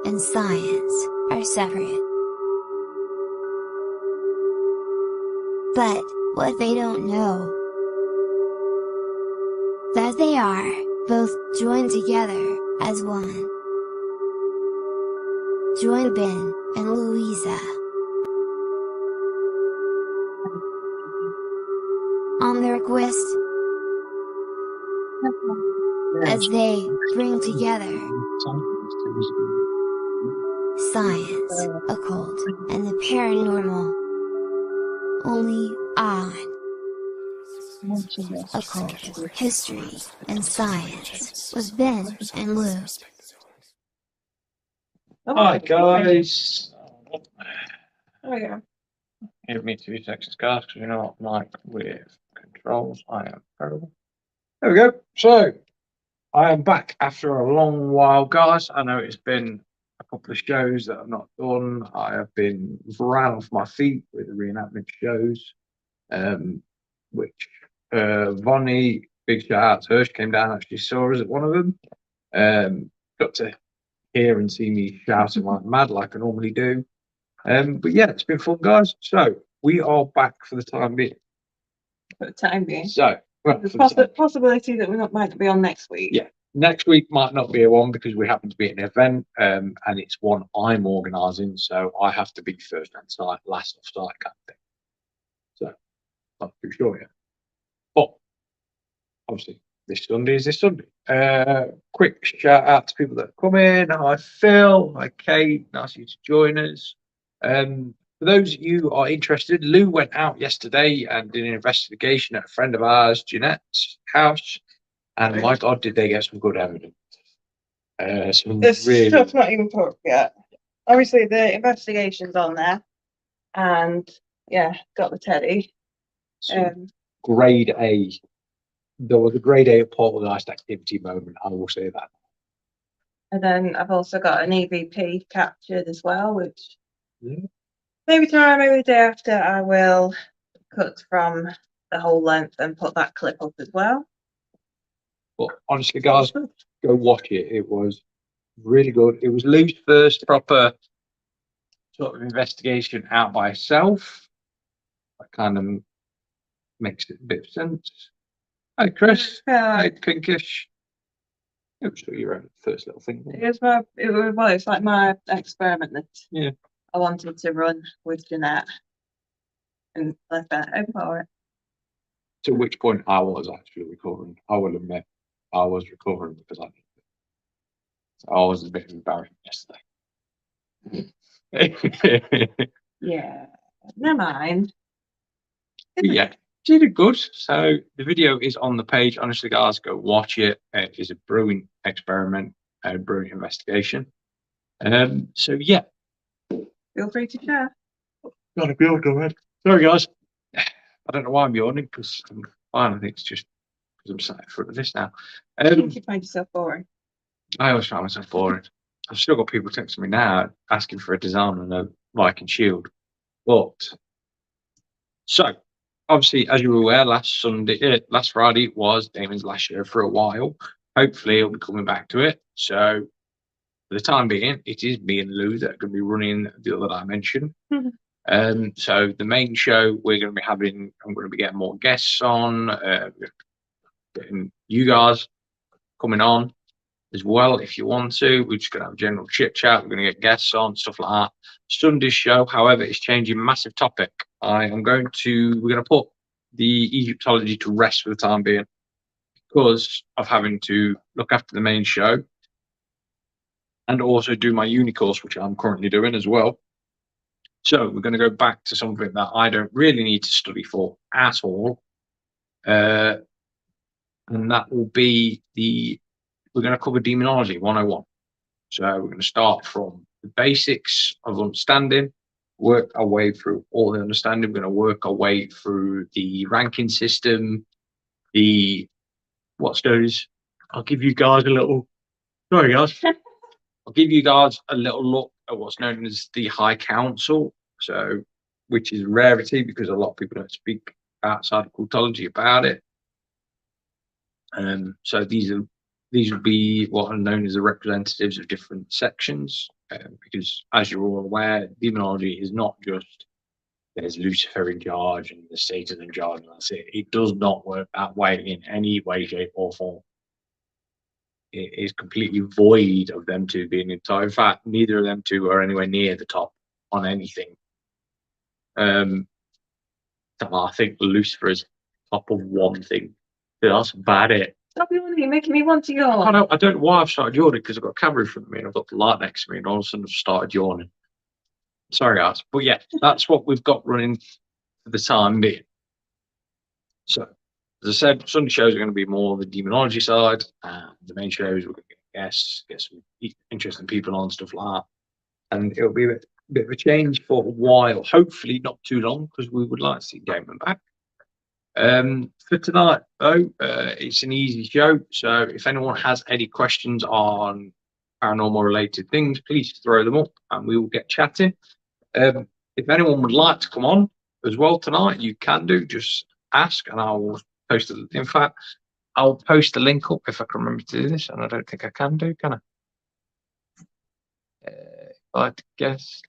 and science are separate. But what they don't know, that they are both joined together as one. Join Ben and Louisa on their quest as they bring together science, occult, and the paranormal. Only on Occult History and Science with Ben and Lou. Hi guys. Oh yeah. Give me 2 seconds, guys, because you know what, like with controls, I am terrible. There we go. So I am back after a long while, guys. I know it's been a couple of shows that I've not done. I have been ran off my feet with the reenactment shows, which Vonnie, big shout out to her. She came down, actually saw us at one of them. Got to hear and see me shouting like mad, like I normally do. But yeah, it's been fun, guys. So we are back for the time being. For the time being. So well, the possibility that we might be on next week. Yeah, next week might not be a one because we happen to be at an event, and it's one I'm organising, so I have to be first on site, last off site kind of thing. So not too sure yet. But obviously this Sunday is this Sunday. Quick shout out to people that have come in. Hi Phil, hi Kate, nice of you to join us. For those of you who are interested, Lou went out yesterday and did an investigation at a friend of ours, Jeanette's house, and my God, did they get some good evidence. This really... stuff's not even put up yet. Obviously, the investigation's on there, and yeah, got the teddy. Grade A. There was a grade A poltergeist activity moment, I will say that. And then I've also got an EVP captured as well, which maybe tomorrow, maybe the day after, I will cut from the whole length and put that clip up as well. But honestly, guys, go watch it. It was really good. It was Lou's first proper sort of investigation out by herself. That kind of makes it a bit of sense. Hi, Chris. Hi, Pinkish. It was your own first little thing. It's like my experiment that I wanted to run with Jeanette, and left that open for it. To which point I was actually recovering. I will admit I was recovering because I was a bit embarrassed yesterday. Yeah, never mind. Yeah, did it good. So the video is on the page. Honestly, guys, go watch it. It is a brilliant experiment, a brilliant investigation. So yeah, feel free to share. Gotta be able to go ahead. Sorry, guys. I don't know why I'm yawning because I'm fine. I think it's just because I'm sat in front of this now. I think you find yourself boring. I always find myself boring. I've still got people texting me now asking for a design on a Viking shield. But so obviously, as you were aware, last Friday was Damon's last show for a while. Hopefully, he'll be coming back to it. So for the time being, it is me and Lou that are going to be running the other dimension. So the main show we're going to be having, I'm going to be getting more guests on, getting you guys coming on as well if you want to. We're just going to have a general chit chat. We're going to get guests on, stuff like that. Sunday's show, however, is changing. Massive topic. We're going to put the Egyptology to rest for the time being because of having to look after the main show and also do my uni course, which I'm currently doing as well. So we're going to go back to something that I don't really need to study for at all. And that will be we're going to cover demonology 101. So we're going to start from the basics of understanding, work our way through all the understanding. We're going to work our way through the ranking system, what's those? I'll give you guys a little, sorry guys. I'll give you guys a little look at what's known as the High Council. So, which is a rarity because a lot of people don't speak outside of occultology about it. So these would be what are known as the representatives of different sections because as you're all aware, demonology is not just there's Lucifer in charge and there's Satan in charge and that's it. It does not work that way in any way, shape, or form. It is completely void of them two being in top. In fact, neither of them two are anywhere near the top on anything. I think Lucifer is top of one thing. That's about it. Stop yawning, you're making me want to yawn. I don't know why I've started yawning, because I've got a camera in front of me and I've got the light next to me and all of a sudden I've started yawning. Sorry guys, but yeah, that's what we've got running for the time being. So, as I said, Sunday shows are going to be more the demonology side, and the main shows we're going to get guests, get some interesting people on, stuff like that. And it'll be a bit of a change for a while, hopefully not too long, because we would like to see Damon back. For tonight, though, it's an easy show. So if anyone has any questions on paranormal related things, please throw them up and we will get chatting. If anyone would like to come on as well tonight, you can do. Just ask and I will post it. In fact, I'll post the link up if I can remember to do this, and I don't think I can do, can I? If I guess,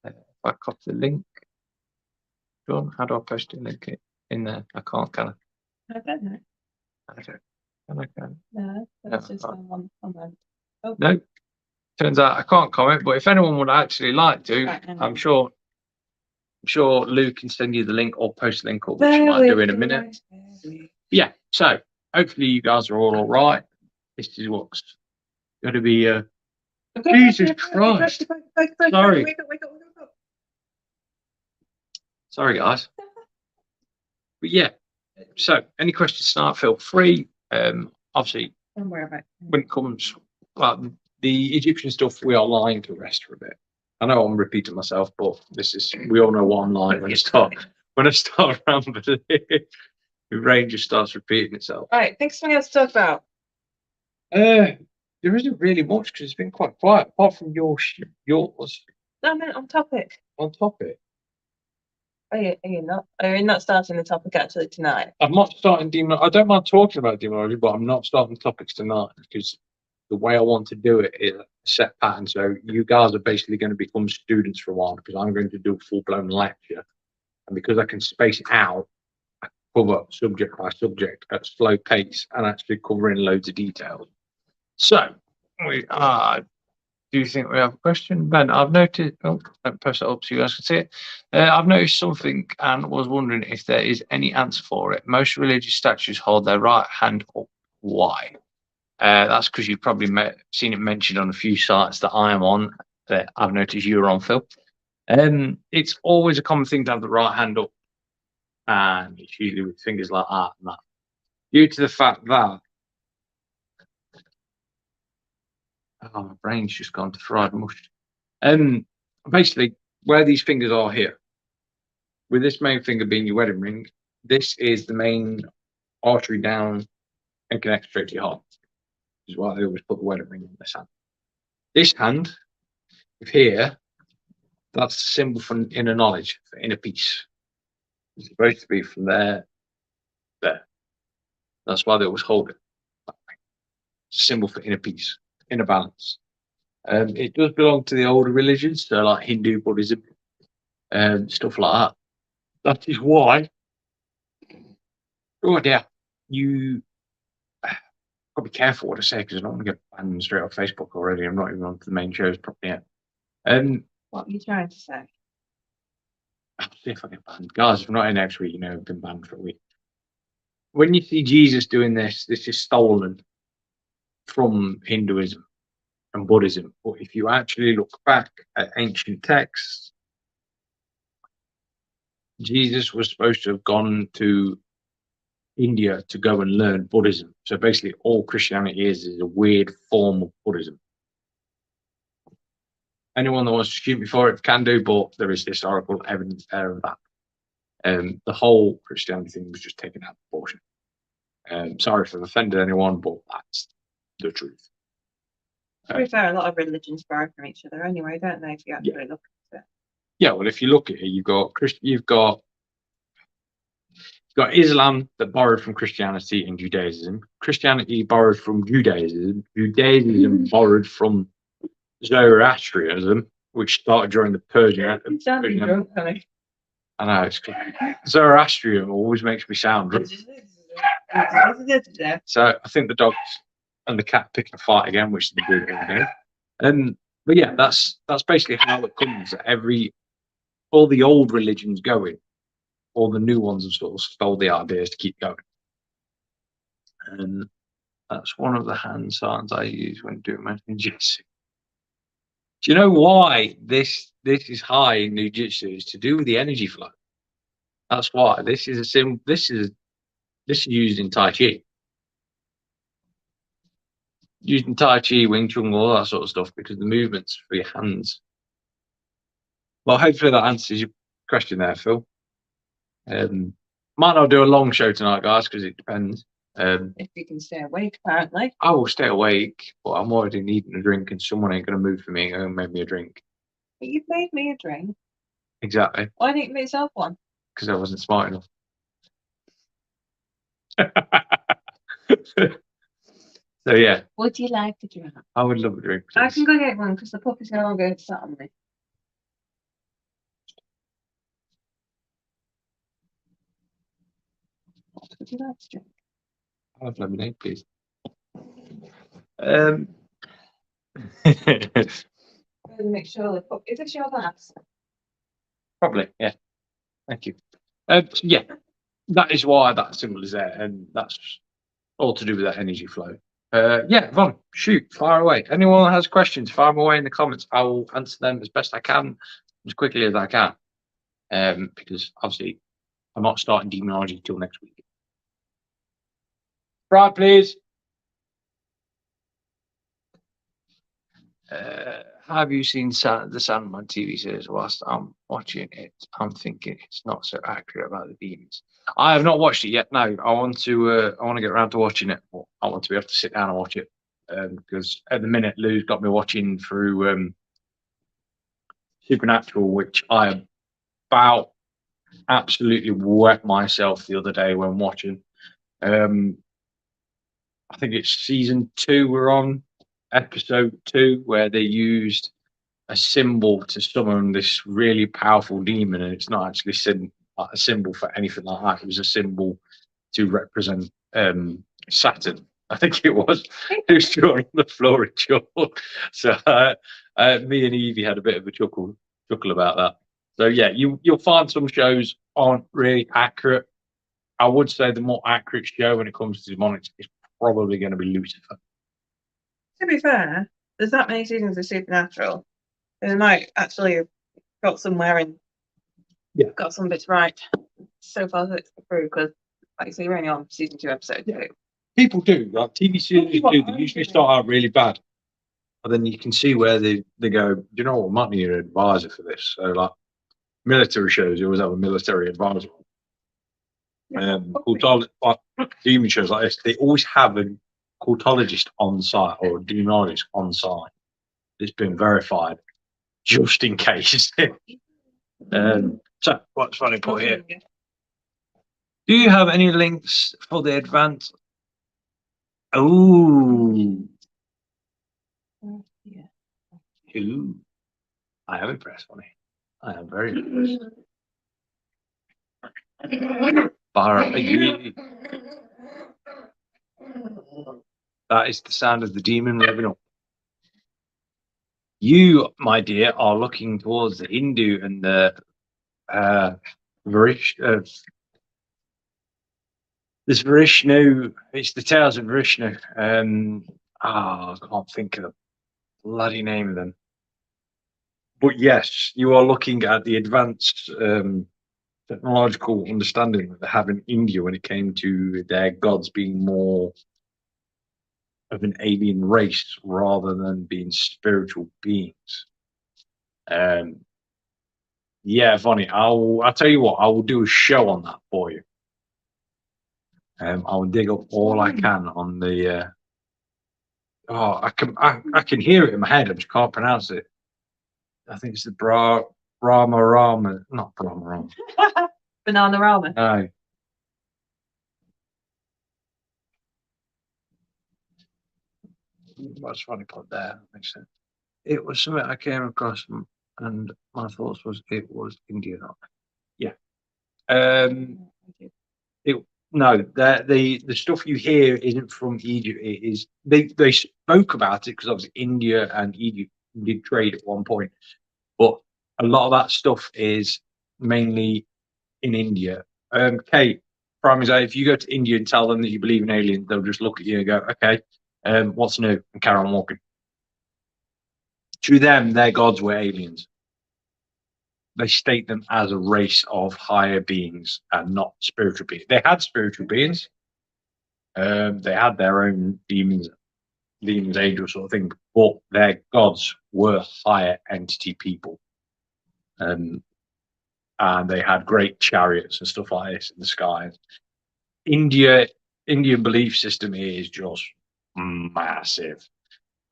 if I copy the link, John, how do I post the link in there? I can't, can I? I don't know. I don't. Can I? No, that's just one comment. Oh. No, turns out I can't comment. But if anyone would actually like to, Right, I'm sure Lou can send you the link or post the link up, which you might do in a minute. Yeah. So hopefully you guys are all right. This is what's going to be. Jesus Christ! Sorry. Wake up. Sorry, guys. But yeah. So any questions tonight? Feel free. Obviously, Don't worry about it. when it comes, well, the Egyptian stuff, we are lying to rest for a bit. I know I'm repeating myself, but we all know what I'm lying when I start rambling. The brain just starts repeating itself. Right, think something else to talk about. There isn't really much because it's been quite quiet, apart from yours. No, I meant on topic. On topic. Are you not? Are you not starting the topic actually tonight? I'm not starting demonology. I don't mind talking about demonology, but I'm not starting topics tonight because the way I want to do it is a set pattern. So you guys are basically going to become students for a while because I'm going to do a full-blown lecture. And because I can space it out, I cover subject by subject at a slow pace and actually covering loads of details. So, do you think we have a question? Ben, I've noticed, don't post it up so you guys can see it. I've noticed something and was wondering if there is any answer for it. Most religious statues hold their right hand up. Why? That's because you've probably seen it mentioned on a few sites that I am on, that I've noticed you're on, Phil. It's always a common thing to have the right hand up, and it's usually with fingers like that and that. Due to the fact that my brain's just gone to fried mush. Basically, where these fingers are here, with this main finger being your wedding ring, this is the main artery down and connects straight to your heart. Which is why they always put the wedding ring in this hand. This hand, if here, that's the symbol for inner knowledge, for inner peace. It's supposed to be from there. That's why they always hold it. Symbol for inner peace, inner balance. It does belong to the older religions, so like Hindu, Buddhism, stuff like that. That is why. Oh yeah, you got to be careful what I say because I don't want to get banned straight off Facebook already. I'm not even on the main shows properly yet. What are you trying to say? I'll see if I get banned. Guys, if I'm not in next week, I've been banned for a week. When you see Jesus doing this is stolen from Hinduism and Buddhism. But if you actually look back at ancient texts, Jesus was supposed to have gone to India to go and learn Buddhism. So basically all Christianity is a weird form of Buddhism. Anyone that wants to shoot me for it can do, but there is historical evidence there of that. The whole Christianity thing was just taken out of proportion. Sorry if I've offended anyone, but that's the truth. To be fair, a lot of religions borrow from each other anyway, don't they? If you actually look at it. Yeah, well, if you look at it, you've got Islam that borrowed from Christianity and Judaism. Christianity borrowed from Judaism. Judaism borrowed from Zoroastrianism, which started during the Persian. He's sounding drunk, honey. I know it's Zoroastrian always makes me sound drunk. So I think the dogs and the cat pick a fight again, which is the good again. But yeah, that's basically how it comes. All the old religions going, all the new ones have sort of stole the ideas to keep going. And that's one of the hand signs I use when doing my ninjutsu. Do you know why this is high in ninjutsu? Is to do with the energy flow. That's why this is used in Tai Chi. Used in Tai Chi, Wing Chun, all that sort of stuff, because the movements for your hands. Well, hopefully that answers your question there, Phil. Might not do a long show tonight, guys, because it depends. If you can stay awake, apparently. I will stay awake, but I'm already needing a drink, and someone ain't going to move for me and make me a drink. But you've made me a drink. Exactly. Why didn't you make yourself one? Because I wasn't smart enough. So yeah. Would you like to drink? I would love a drink. I can go get one because the puppy's no longer sat on me. What would you like to drink? I'll have lemonade, please. Make sure the puppy. Is this your glass? Probably, yeah. Thank you. Yeah, that is why that symbol is there, and that's all to do with that energy flow. Yeah, Von, shoot, fire away. Anyone that has questions, fire them away in the comments. I will answer them as best I can, as quickly as I can. Because obviously, I'm not starting demonology till next week. Right, please. Have you seen the Sandman TV series? Whilst I'm watching it, I'm thinking it's not so accurate about the demons. I have not watched it yet. No, I want to get around to watching it. I want to be able to sit down and watch it because at the minute Lou's got me watching through Supernatural, which I about absolutely wet myself the other day when watching. I think it's season 2 we're on. Episode 2, where they used a symbol to summon this really powerful demon, and it's not actually a symbol for anything like that. It was a symbol to represent Saturn. I think it was. It was drawn on the floor in chalk. So me and Evie had a bit of a chuckle about that. So yeah, you'll find some shows aren't really accurate. I would say the more accurate show when it comes to demonics is probably going to be Lucifer. To be fair, there's that many seasons of Supernatural. They might actually have got somewhere and got some bits right so far through because, like you say, you're only on season 2, episode 2. People do, like TV series do. They usually start out really bad, but then you can see where they go. Do you know what? Might need an advisor for this. So like military shows, you always have a military advisor. Demon shows like this, they always have a occultologist on site or a demonologist on site. It's been verified, just in case. So, what's funny put here? Do you have any links for the advanced? Oh, Yeah. ooh, I am impressed, funny. I am very impressed. That is the sound of the demon revving up. You, my dear, are looking towards the Hindu and the this Vishnu. It's the tales of Vishnu. I can't think of the bloody name of them. But yes, you are looking at the advanced technological understanding that they have in India when it came to their gods being more of an alien race rather than being spiritual beings. Yeah, funny. I'll tell you what, I will do a show on that for you. I will dig up all I can on the I can hear it in my head, I just can't pronounce it. I think it's the Brahma Rama, not Brahma Rama. Banana ramen. No. What's funny put there? Makes sense. it was something I came across, and my thoughts was it was India. Yeah. No, the stuff you hear isn't from Egypt. It is they spoke about it because obviously India and Egypt did trade at one point, but a lot of that stuff is mainly in India. Kate, prime example, if you go to India and tell them that you believe in aliens, they'll just look at you and go, "Okay, what's new?" and carry on walking. To them, their gods were aliens. They state them as a race of higher beings and not spiritual beings. They had spiritual beings. They had their own demons, angels, sort of thing, but their gods were higher entity people. And they had great chariots and stuff like this in the sky. Indian belief system is just massive.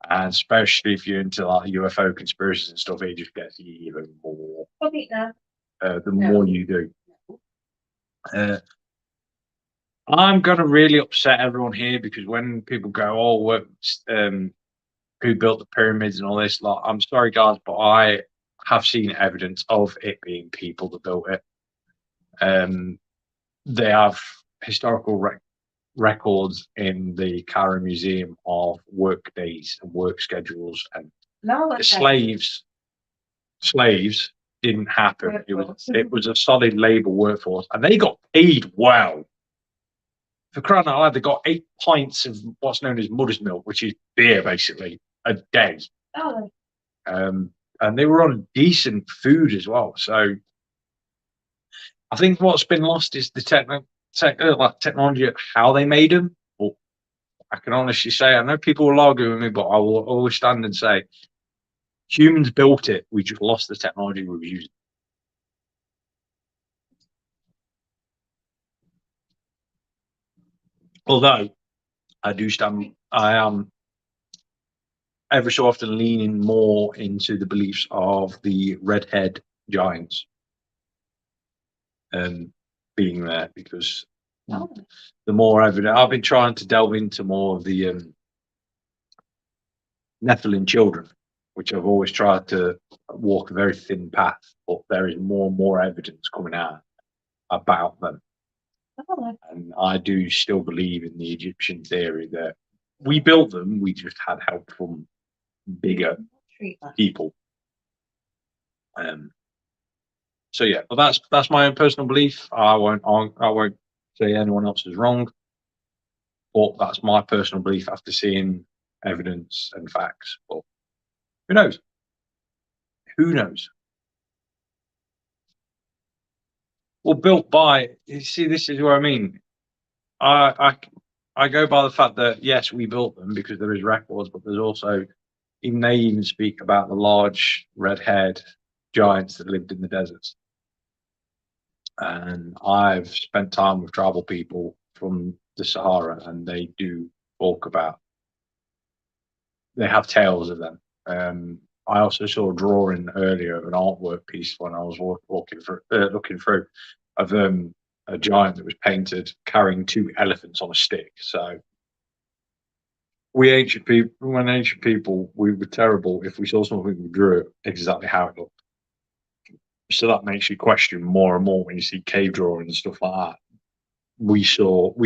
And especially if you're into like UFO conspiracies and stuff, it just gets even more. The more you do. I'm gonna really upset everyone here because when people go, "Oh, who built the pyramids and all this?" Like, I'm sorry, guys, but I have seen evidence of it being people that built it. They have historical records in the Cairo Museum of work days and work schedules, and the slaves didn't happen. It was a solid labor workforce, and they got paid well. For crying out loud, they got 8 pints of what's known as mother's milk, which is beer, basically, a day. And they were on decent food as well. So I think what's been lost is the technology of how they made them. But I can honestly say, I know people will argue with me, but I will always stand and say, humans built it. We just lost the technology we were using. Although I am every so often leaning more into the beliefs of the redhead giants being there, because the more evident I've been trying to delve into more of the Nephilim children, which I've always tried to walk a very thin path, but there is more and more evidence coming out about them. And I do still believe in the Egyptian theory that we built them, we just had help from bigger people. So yeah, but that's my own personal belief. I won't say anyone else is wrong, but that's my personal belief after seeing evidence and facts. But who knows? Who knows? Well, built by. You see, this is what I mean. I go by the fact that yes, we built them because there is records, but there's also they even speak about the large red-haired giants that lived in the deserts. And I've spent time with tribal people from the Sahara, and they do talk about. They have tales of them. I also saw a drawing earlier of an artwork piece when I was looking through of a giant that was painted carrying 2 elephants on a stick. So when ancient people, we were terrible if we saw something we drew exactly how it looked. So that makes you question more and more when you see cave drawings and stuff like that. We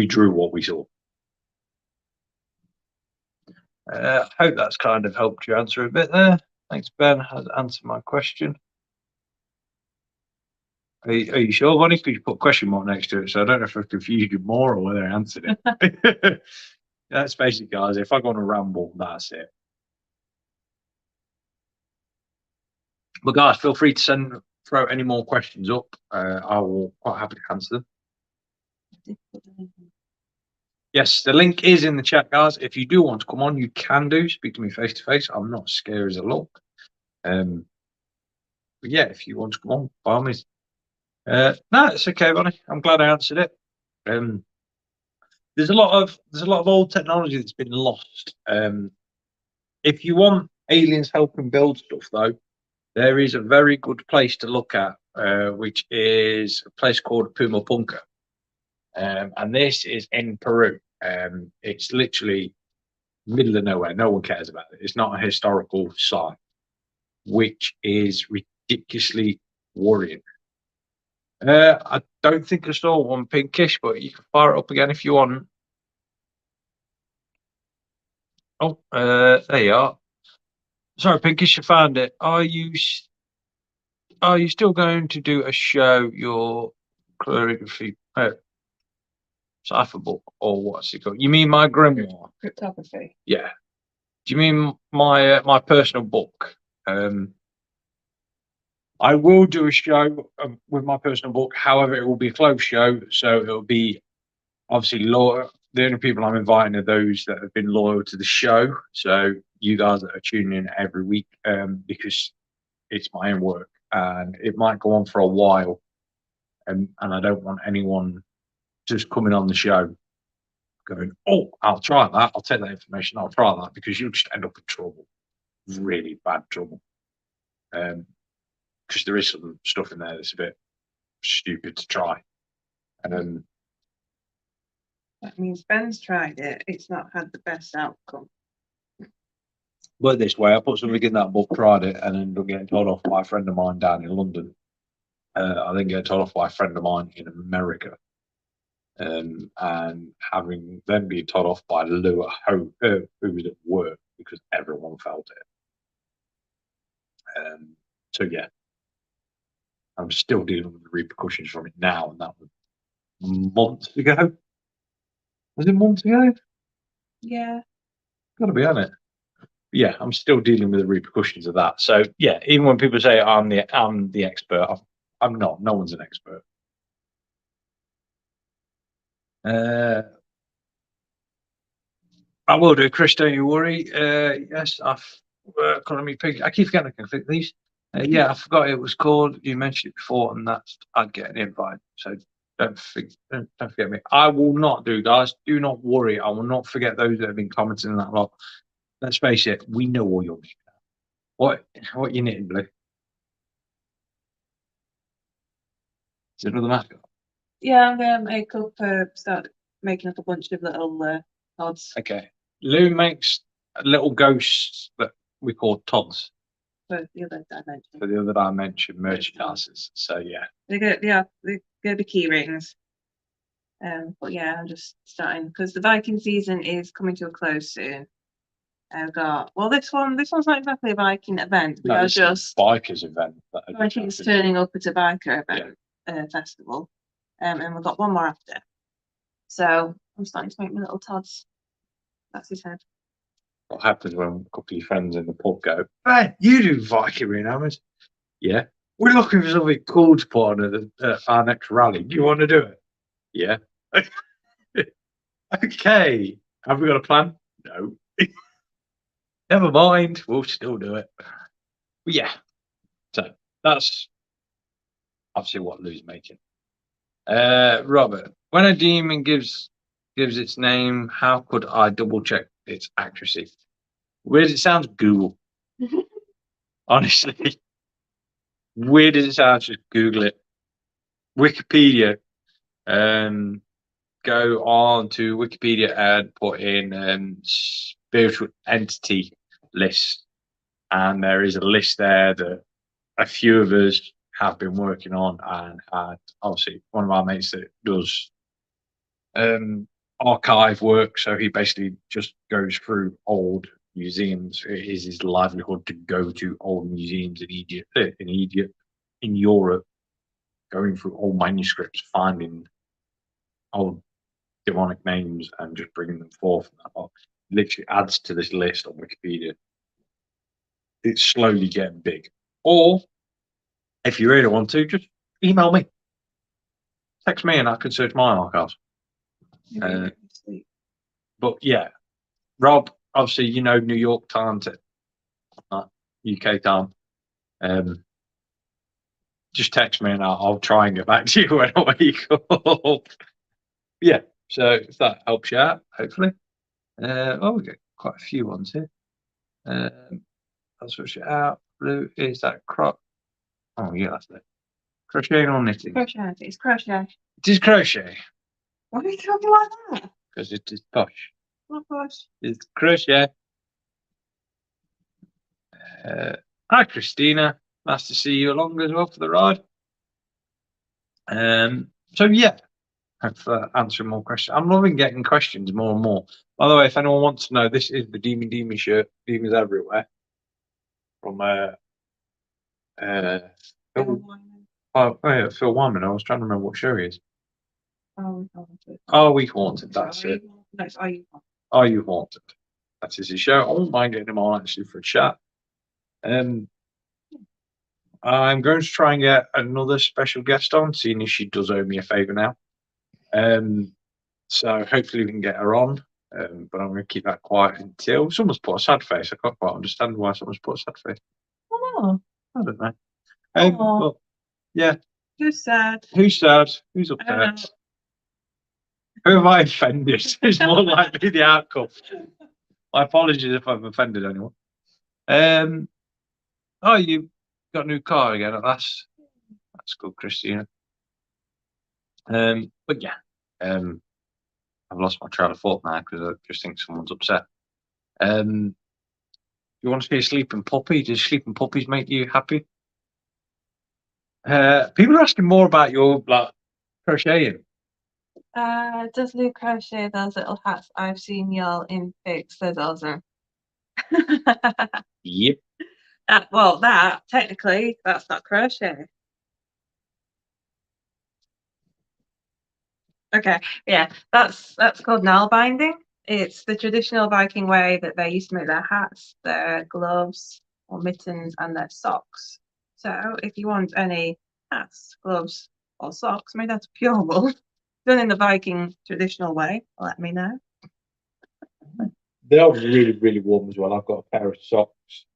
drew what we saw. I hope that's kind of helped you answer a bit there. Thanks, Ben, has answered my question. Are you sure, Bonnie? Because you put a question mark next to it, so I don't know if I've confused you more or whether I answered it. That's basically, guys, if I go on a ramble, that's it. But guys, feel free to throw any more questions up. I will quite happy to answer them. Yes, the link is in the chat, guys. If you do want to come on, you can do. Speak to me face to face. I'm not scary as a look. But yeah, if you want to come on, by all means. No, it's okay, Bonnie. I'm glad I answered it. There's a lot of old technology that's been lost. If you want aliens helping build stuff, though, there is a very good place to look at, which is a place called Pumapunka. And this is in Peru. It's literally middle of nowhere. No one cares about it. It's not a historical site. which is ridiculously worrying. I don't think I saw one pinkish, but you can fire it up again if you want. Oh, there you are. Sorry, pinkish, you found it. Are you still going to do a show your calligraphy cipher book, or what's it called? You mean my grimoire? Cryptography. Yeah. Do you mean my my personal book? I will do a show with my personal book. However, it will be a closed show, so it will be obviously loyal. The only people I'm inviting are those that have been loyal to the show. So you guys that are tuning in every week, because it's my own work and it might go on for a while, and I don't want anyone just coming on the show going, "Oh, I'll try that. I'll take that information. I'll try that," because you'll just end up in trouble, really bad trouble. Because there is some stuff in there that's a bit stupid to try. And That means Ben's tried it. It's not had the best outcome. but this way, I put something in that book, tried it, and ended up getting told off by a friend of mine down in London. I then get told off by a friend of mine in America. And having then been told off by Lou at home, who was at work, because everyone felt it. So yeah, I'm still dealing with the repercussions from it now, and that was months ago. Was it months ago? Yeah. Got to be on it. Yeah, I'm still dealing with the repercussions of that. So yeah, even when people say I'm the expert, I'm not. No one's an expert. I will do, Chris. Don't you worry. Yes, economy pig. I keep forgetting I can click these. Yeah, I forgot it was called. You mentioned it before, and that's I'd get an invite. So don't forget me. I will not do, guys. Do not worry. I will not forget those that have been commenting on that lot. Let's face it. We know all your knitting. What you knitting, Blue? Is it another mascot? Yeah, I'm gonna start making up a bunch of little odds Okay. Lou makes little ghosts that we call tods for the other dimension. for the other dimension merchandises. So yeah. They're gonna be key rings. But yeah, I'm just starting because the Viking season is coming to a close soon. I've got this one's not exactly a Viking event. We are just bikers event. Vikings turning up at a biker event festival. And we've got one more after. So I'm starting to make my little Tods. That's his head. What happens when a couple of your friends in the pub go, "Hey, you do Viking hammers?" Yeah. We're looking for something cool to put on at our next rally. Do you want to do it? Yeah. Okay. Have we got a plan? No. Never mind. We'll still do it. But yeah. So that's obviously what Lou's making. Robert, when a demon gives its name, how could I double check its accuracy? Weird as it sounds, Google. Honestly. Weird as it sounds, just Google it. Wikipedia. Go on to Wikipedia and put in spiritual entity list. And there is a list there that a few of us have been working on, and had obviously one of our mates that does archive work. So he basically just goes through old museums. It is his livelihood to go to old museums in Egypt, in Europe, going through old manuscripts, finding old demonic names and just bringing them forth. Literally adds to this list on Wikipedia. It's slowly getting big. Or if you really want to, just email me, text me, and I can search my archives. But yeah, Rob, obviously you know New York time to UK time. Just text me and I'll try and get back to you when I wake up. Yeah, so if that helps you out, hopefully. We get quite a few ones here. I'll switch it out. Blue is that crop. Oh yeah, that's it. Crocheting or knitting? Crochet. It's crochet. It is crochet. Why are you talking like that? Because it is posh. Oh gosh. It's crochet. Hi, Christina. Nice to see you along as well for the ride. So yeah, I've answered more questions. I'm loving getting questions more and more. By the way, if anyone wants to know, this is the Demon shirt, Demons Everywhere, from Phil, yeah, Phil Wyman. I was trying to remember what show he is. Are We Haunted? That's it. No, it's Are You Haunted? Are You Haunted? That is his show. I won't mind getting him on actually for a chat. I'm going to try and get another special guest on, seeing if she does owe me a favour now. So hopefully we can get her on. But I'm going to keep that quiet until someone's put a sad face. I can't quite understand why someone's put a sad face. Oh, I don't know. But, yeah. who's sad? Who's sad? Who's I don't know. upset? Who have I offended? Is more likely the outcome. My apologies if I've offended anyone. Oh, you got a new car again at last. That's good, Christina. But yeah, I've lost my trail of thought now because I just think someone's upset. You want to see a sleeping puppy? Does sleeping puppies make you happy? People are asking more about your crocheting. Does Lou crochet those little hats? I've seen y'all in pics. Those awesome. Yep. Well, that technically that's not crochet. Okay, yeah, that's called nail binding. It's the traditional Viking way that they used to make their hats, their gloves, or mittens, and their socks. So if you want any hats, gloves, or socks made out of pure wool, done in the Viking traditional way, let me know. They are really, really warm as well. I've got a pair of socks,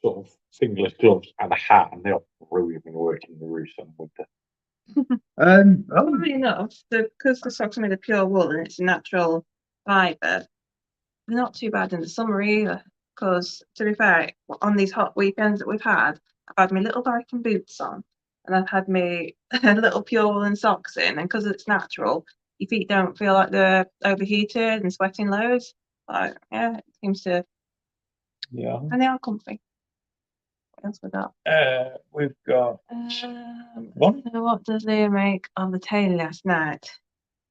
sort of fingerless gloves, and a hat, and they are brilliant when working in the roof in winter. Funnily enough, because the socks are made of pure wool and it's a natural fibre, they're not too bad in the summer either. Because to be fair, on these hot weekends that we've had, I've had my little Viking boots on, and I've had my little pure woolen socks in, and because it's natural, your feet don't feel like they're overheated and sweating loads. Like, yeah, it seems to. Yeah. And they are comfy. What else we got? We've got what? What does Leo make on the tail last night?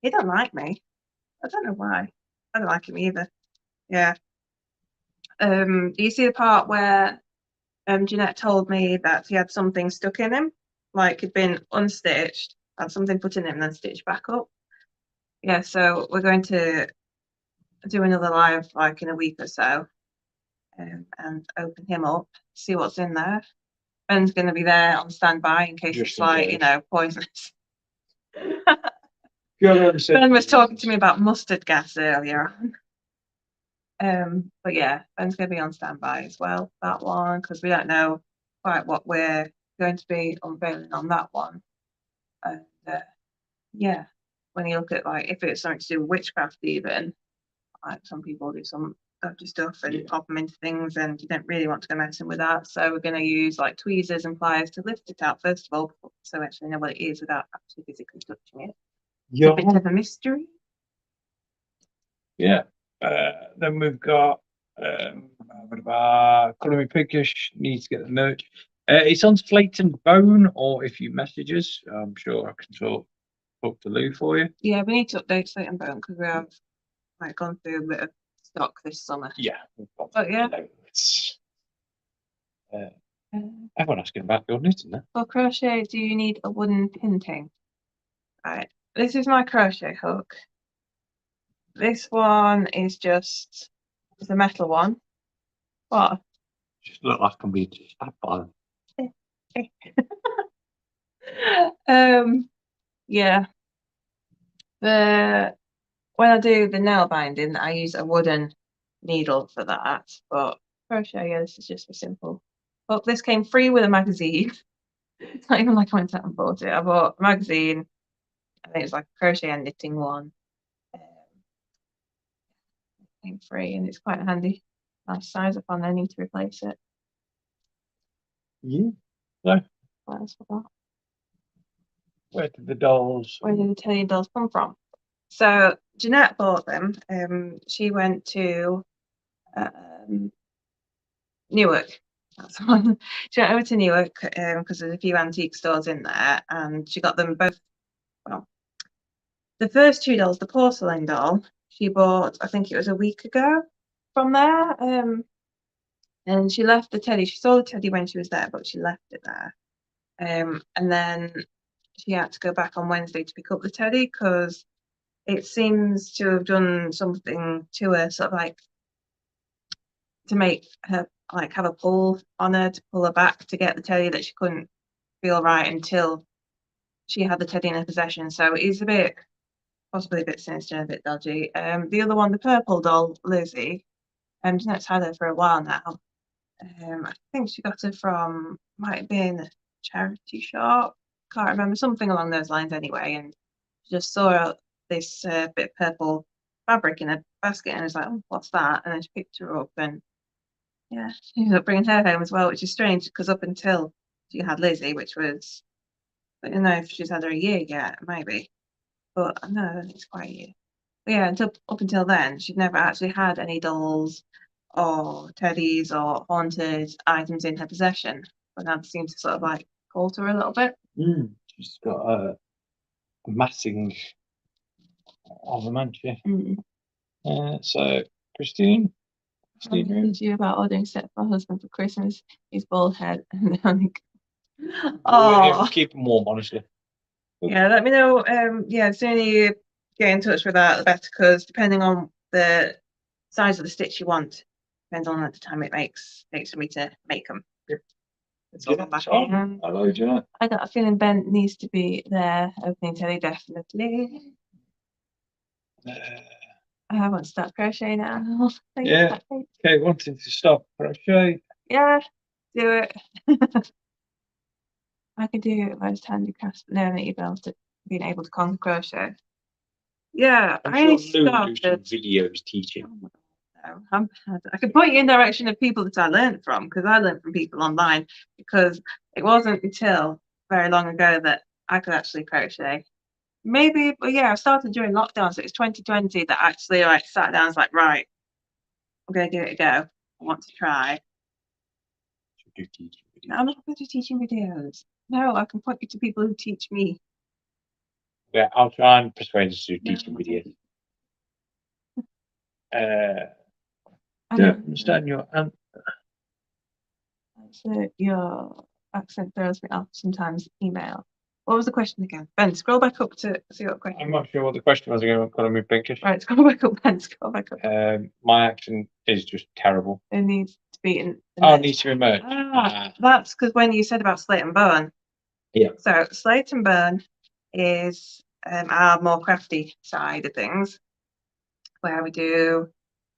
He don't like me. I don't know why. I don't like him either. Yeah. Do you see the part where Jeanette told me that he had something stuck in him, like he'd been unstitched, had something put in him, and then stitched back up? Yeah. So we're going to do another live like in a week or so, and open him up, see what's in there. Ben's going to be there on standby in case it's like, poisonous. Ben was talking to me about mustard gas earlier on. But yeah, Ben's going to be on standby as well, that one, because we don't know quite what we're going to be unveiling on that one. And yeah, when you look at like if it's something to do with witchcraft even, like some people do some dodgy stuff and pop them into things, and you don't really want to go messing with that. So we're going to use like tweezers and pliers to lift it out first of all, so we actually know what it is without actually physically touching it. It's a bit of a mystery. Yeah. Then we've got Colour Me Piggish needs to get the merch. It's on Slate and Bone, or if you message us, I'm sure I can talk to Lou for you. Yeah, we need to update Slate and Bone because we have like gone through a bit of stock this summer. Yeah. But yeah. Everyone asking about your knitting there. For crochet, do you need a wooden pinting? Right. This is my crochet hook. This one is just the metal one. What? Just look like I can be stabbed by them. Yeah. When I do the nail binding, I use a wooden needle for that. But crochet, yeah, this is just a simple. Well, this came free with a magazine. It's not even like I went out and bought it. I bought a magazine. I think it's like a crochet and knitting one. Came free, and it's quite handy. Nice size up on there. Need to replace it. Yeah. So, What else we got? where did the dolls? Where did the Italian dolls come from? So Jeanette bought them. She went to Newark That's one. She went over to Newark because there's a few antique stores in there, and she got them both. Well, the first two dolls, the porcelain doll, she bought, I think it was a week ago from there. And she left the teddy. She saw the teddy when she was there, but she left it there. And then she had to go back on Wednesday to pick up the teddy because it seems to have done something to her, sort of like to make her like have a pull on her to pull her back to get the teddy that she couldn't feel right until she had the teddy in her possession. So it's a bit, possibly a bit sinister and a bit dodgy. The other one, the purple doll, Lizzie, Jeanette's had her for a while now. I think she got her from, might have been a charity shop, can't remember, something along those lines anyway. And she just saw this bit of purple fabric in a basket and was like, oh, what's that? And then she picked her up and yeah, she ended up bringing her home as well, which is strange because up until she had Lizzie, which was, I don't know if she's had her a year yet, maybe, but no, I don't think it's quite a year. But yeah, up until then, she'd never actually had any dolls or teddies or haunted items in her possession. But that seems to sort of like alter her a little bit. She's got a massing of them, hasn't she? So, Christine? Did you about ordering a set for her husband for Christmas? His bald head and then We'll keep them warm, honestly. Yeah, let me know. Yeah, the sooner you get in touch with that, the better, because depending on the size of the stitch you want, depends on the time it takes for me to make them. It's all back in. Hello, Janet. I got a feeling Ben needs to be there opening teddy, definitely. I want to start crochet now. Yeah. Okay, wanting to stop crochet. Yeah, do it. I could do most handy crafts, but never be able to being able to conquer crochet. Yeah, I only started videos teaching. No, I'm bad. I can point you in the direction of people that I learned from, because I learned from people online, because it wasn't until very long ago that I could actually crochet. Maybe, but yeah, I started during lockdown, so it's 2020 that actually like sat down and was like, right, I'm gonna give it a go. I want to try. No, I'm not going to do teaching videos. No, I can point you to people who teach me. Yeah, I'll try and persuade us to do teaching videos. I don't understand your answer. Your accent throws me off sometimes. Email. What was the question again? Ben, scroll back up to see what question. I'm not sure what the question was again. I'm calling me pinkish. Right, scroll back up, Ben. Scroll back up. My accent is just terrible. It needs to be in. It needs to emerge. That's because when you said about slate and burn. Yeah. So slate and burn is our more crafty side of things, where we do.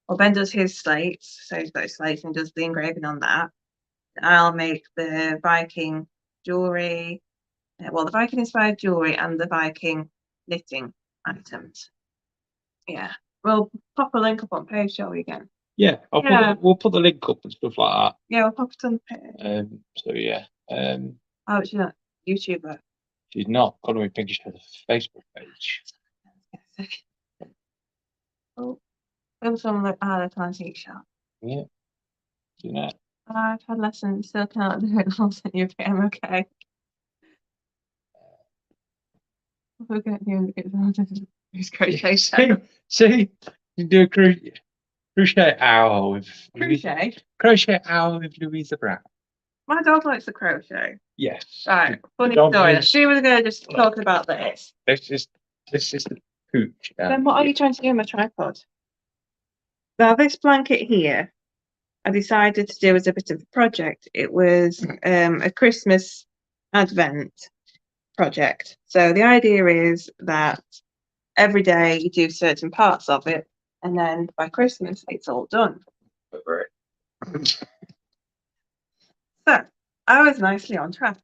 Well, Ben does his slates, so he's got his slates and does the engraving on that. I'll make the Viking jewelry, the Viking inspired jewelry and the Viking knitting items. Yeah, we'll pop a link up on page, shall we again? Yeah, we'll put the link up and stuff like that. Yeah, we'll pop it on the page. So yeah. Oh, she's not a YouTuber. She's not. Colin Pinkish has a Facebook page. Oh, film from the antique shop. Yeah. Do you know? I've had lessons, still can't do it. I'll send you a bit. I'm okay. We're going to do crochet. See, you do a crochet hour with crochet hour with Louisa Brown. My dog likes the crochet. Yes. Right, funny story. She was going to just talk about this. This is the pooch. Then what are you trying to do with my tripod? Now this blanket here, I decided to do as a bit of a project. It was a Christmas Advent project. So the idea is that every day you do certain parts of it, and then by Christmas it's all done. So I was nicely on track.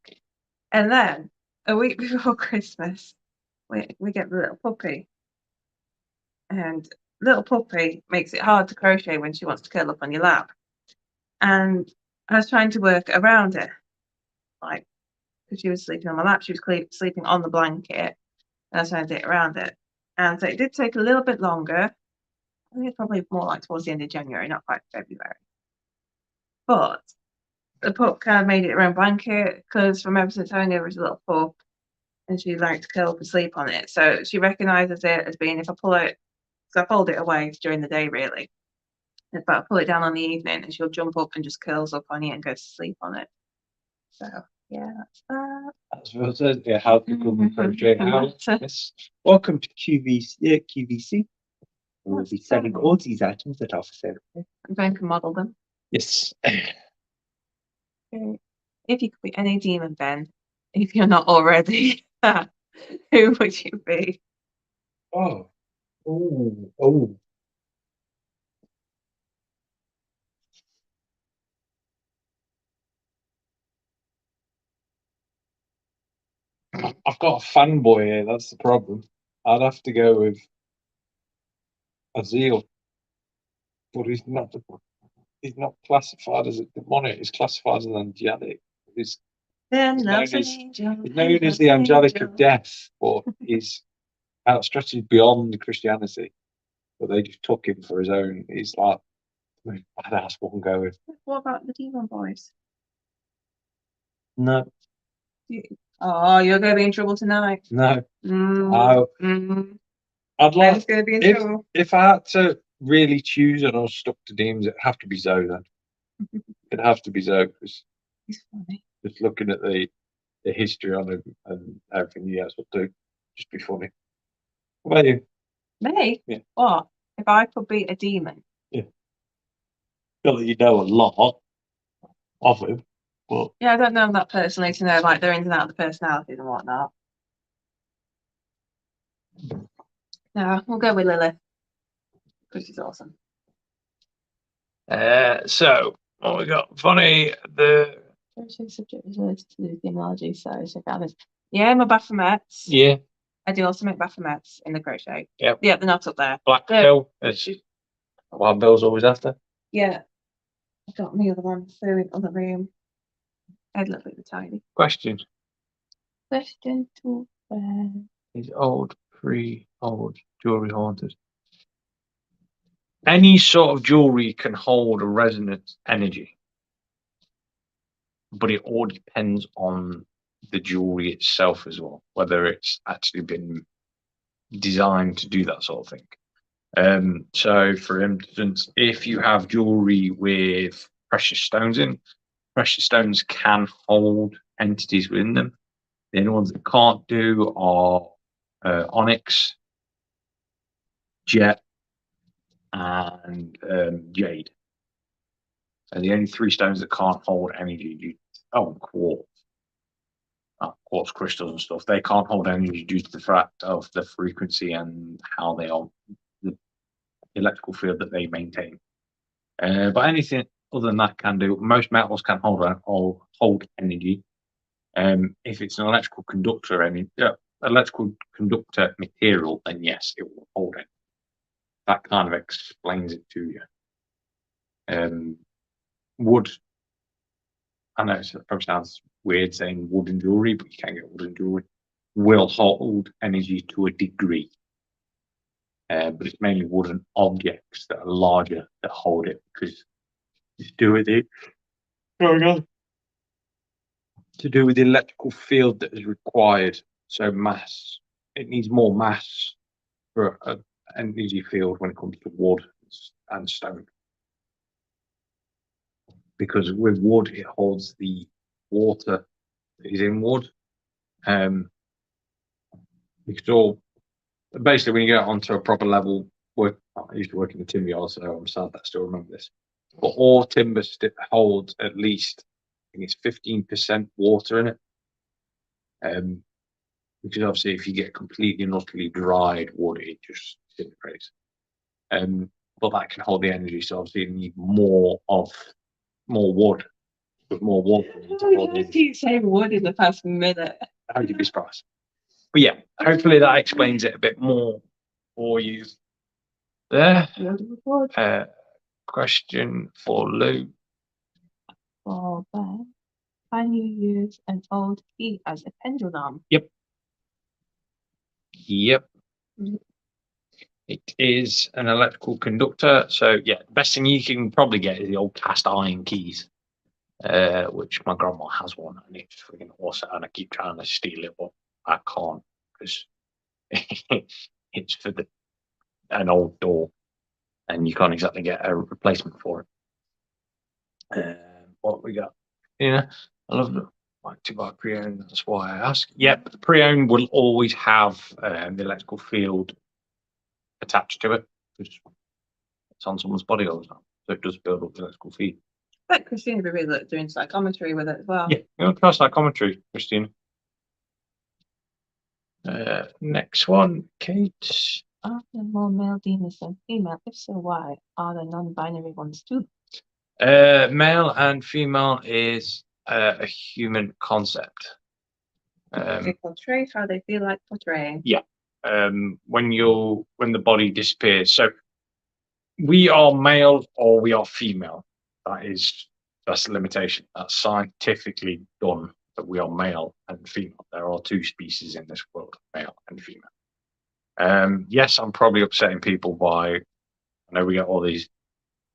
And then a week before Christmas, we get the little puppy. And little puppy makes it hard to crochet when she wants to curl up on your lap. And I was trying to work around it. Like, because she was sleeping on my lap, she was sleeping on the blanket. And I was trying to get around it. And so it did take a little bit longer. I think it's probably more like towards the end of January, not quite February. But the pup kind of made it her own blanket because from ever since I knew her as a little pup, and she liked to curl up and sleep on it. So she recognises it as being if I pull it, because I fold it away during the day really, but I pull it down on the evening and she'll jump up and just curls up on it and goes to sleep on it. So yeah, that's that. That's what it says. Yeah, how to come and crochet house. Yes. Welcome to QVC. We'll be selling all these items at our facility. I'm going to model them. Yes. Okay. If you could be any demon, Ben, if you're not already, who would you be? Oh. Oh. I've got a fanboy here, that's the problem. I'd have to go with Azil. But he's not classified as a demonic, he's classified as an angelic. He's known as the angelic of death, but he's outstretched beyond Christianity. But they just took him for his own. He's like badass one go with. What about the demon boys? No. Oh, you're going to be in trouble tonight. No. I'd like going to be in trouble. If I had to really choose and I was stuck to demons, it'd have to be Zoe then. It'd have to be Zoe because he's funny. Just looking at the history on him and everything he has to do, just be funny. What about you? Me? Yeah. What? If I could be a demon? Yeah. Feel that you know a lot of him, but yeah, I don't know that personally to know like their ins and outs of the personalities and whatnot. No, we'll go with Lily because she's awesome. So what we got? Funny the subject is related to the demonology, so check out this. Yeah, my Baphomets. Yeah. I do also make Baphomets in the crochet. Yep. Yeah, they're not up there. Black Bill. What Bill's always after. Yeah. I got my other one through in the other room. I'd look at the tiny. Question. Question to Is old jewelry haunted? Any sort of jewelry can hold a resonant energy, but it all depends on the jewelry itself as well, whether it's actually been designed to do that sort of thing. So for instance, if you have jewelry with precious stones in, precious stones can hold entities within them. The only ones that can't do are onyx, jet, and jade. And the only three stones that can't hold energy quartz. Quartz crystals and stuff, they can't hold energy due to the fact of the frequency and how they are, the electrical field that they maintain. But anything other than that can do. Most metals can hold energy. If it's an electrical conductor material, then yes, it will hold it. That kind of explains it to you. Wood, I know it probably sounds weird saying wooden jewelry, but you can get wooden jewelry, will hold energy to a degree. But it's mainly wooden objects that are larger that hold it because it's to do with it. To do with the electrical field that is required. So mass, it needs more mass for an energy field when it comes to wood and stone. Because with wood, it holds the water that is in wood. Basically, when you get onto a proper level, I used to work in the timber yard, so I'm sad that I still remember this. But all timber holds at least, I think it's 15% water in it. Because obviously, if you get completely and utterly dried wood, it just disintegrates. But that can hold the energy, so obviously you need more wood with more water. I keep saying wood in the past minute. How would you be surprised? But yeah, hopefully that explains it a bit more for you there. Question for Lou. For Ben, can you use an old key as a pendulum? Yep. It is an electrical conductor. So yeah, the best thing you can probably get is the old cast iron keys. which my grandma has one, and it's freaking awesome. And I keep trying to steal it, but I can't because it's for an old door, and you can't exactly get a replacement for it. What we got? Yeah, I love the to buy pre-owned. That's why I ask. Yep, the pre-owned will always have the electrical field attached to it because it's on someone's body all the time, so it does build up the electrical field. I bet Christina would be really good at doing psychometry with it as well. Yeah, you want to try psychometry, Christina? Next one, Kate. Are there more male demons than female? If so, why? Are there non-binary ones too? Male and female is a human concept. They portray how they feel like portraying. Yeah. When the body disappears. So we are male or we are female. That's the limitation. That's scientifically done that we are male and female. There are two species in this world, male and female. Yes, I'm probably upsetting people by I know we get all these,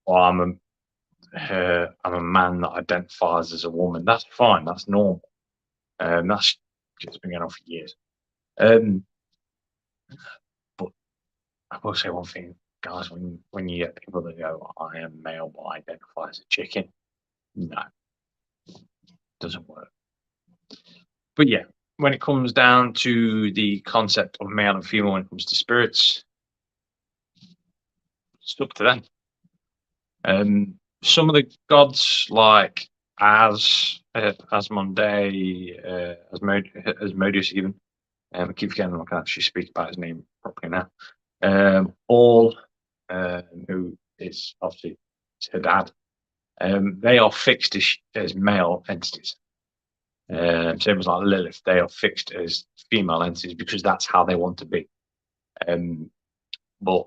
well, I'm a man that identifies as a woman. That's fine, that's normal. That's just been going on for years. But I will say one thing, guys, when you get people that go, I am male but I identify as a chicken, no, doesn't work. But yeah, when it comes down to the concept of male and female when it comes to spirits, it's up to them. Some of the gods like Asmodee, Asmodeus even, I keep forgetting I can actually speak about his name properly now. All who is obviously her dad, they are fixed as male entities. Same as like Lilith, they are fixed as female entities because that's how they want to be. But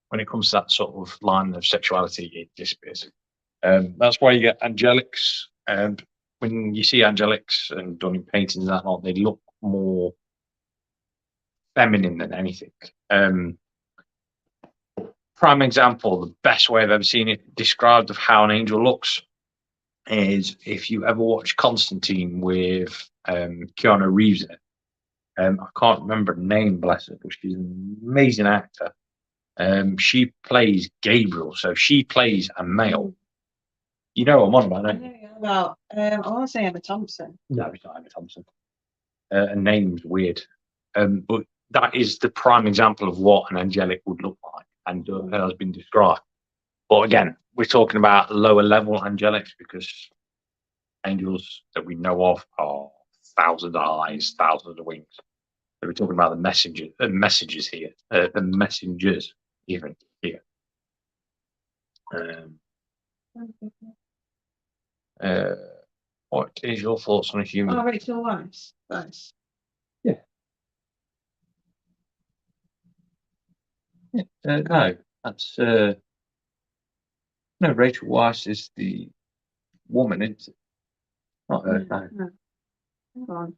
when it comes to that sort of line of sexuality, it disappears. That's why you get angelics. And when you see angelics and done in paintings and that lot, they look more feminine than anything. Prime example, the best way I've ever seen it described of how an angel looks is if you ever watch Constantine with Keanu Reeves in it. I can't remember her name, bless her, but she's an amazing actor. She plays Gabriel, so she plays a male. You know what I'm on about, don't you? Well, I want to say Emma Thompson. No, it's not Emma Thompson. Her name's weird. But that is the prime example of what an angelic would look like and has been described. But again, we're talking about lower level angelics because angels that we know of are thousands of eyes, thousands of wings. So we're talking about the messages here, the messengers even here. What is your thoughts on a human? Oh, Rachel Weisz. Nice. Yeah. No, that's no. Rachel Weisz is the woman, isn't it? Not her. No. Hang on.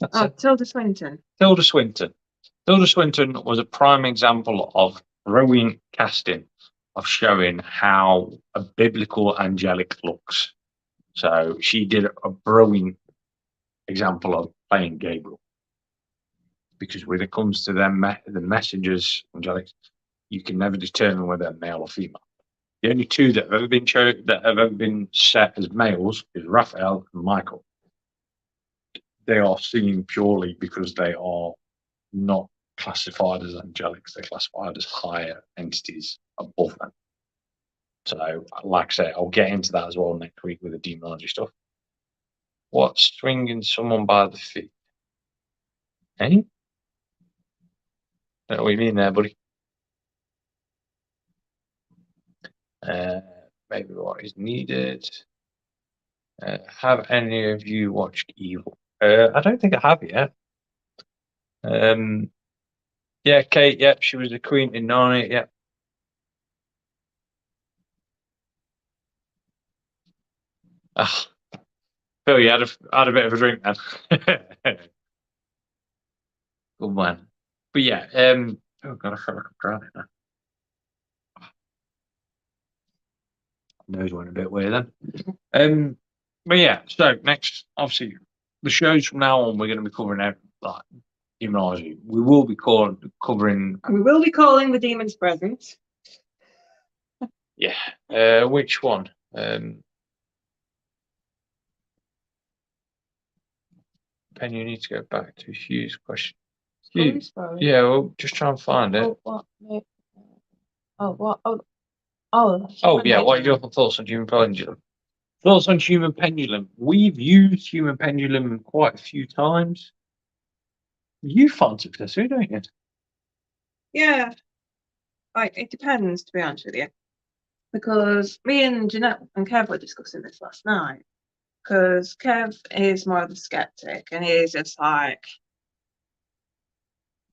That's Oh, Tilda Swinton. Tilda Swinton. Tilda Swinton was a prime example of brilliant casting of showing how a biblical angelic looks. So she did a brilliant example of playing Gabriel. Because when it comes to them, the messengers, angelics, you can never determine whether they're male or female. The only two that have ever been set as males is Raphael and Michael. They are seen purely because they are not classified as angelics; they're classified as higher entities above them. So, like I say, I'll get into that as well next week with the demonology stuff. What's swinging someone by the feet? Eh? Don't know what you mean there, buddy. Maybe what is needed. Have any of you watched Evil? I don't think I have yet. Yeah, Kate. Yep, she was the queen in Narnia. Yep. Ah, Phil, you had a bit of a drink then. Good man. But yeah, oh god, I feel like I'm drowning now. nose went a bit weird then. But yeah, so next, obviously, the shows from now on, we're going to be covering like demonology. We will be covering. And we will be calling the demons present. Yeah. Which one? Pen, you need to go back to Hugh's question. Hugh, yeah, well, just try and find it. Oh, what? Oh, what? Oh, Oh, yeah. What are your thoughts on human pendulum? Thoughts on human pendulum? We've used human pendulum quite a few times. You find success, don't you? Yeah. Like, it depends, to be honest with you. Because me and Jeanette and Kev were discussing this last night. Because Kev is more of a skeptic, and he's just like,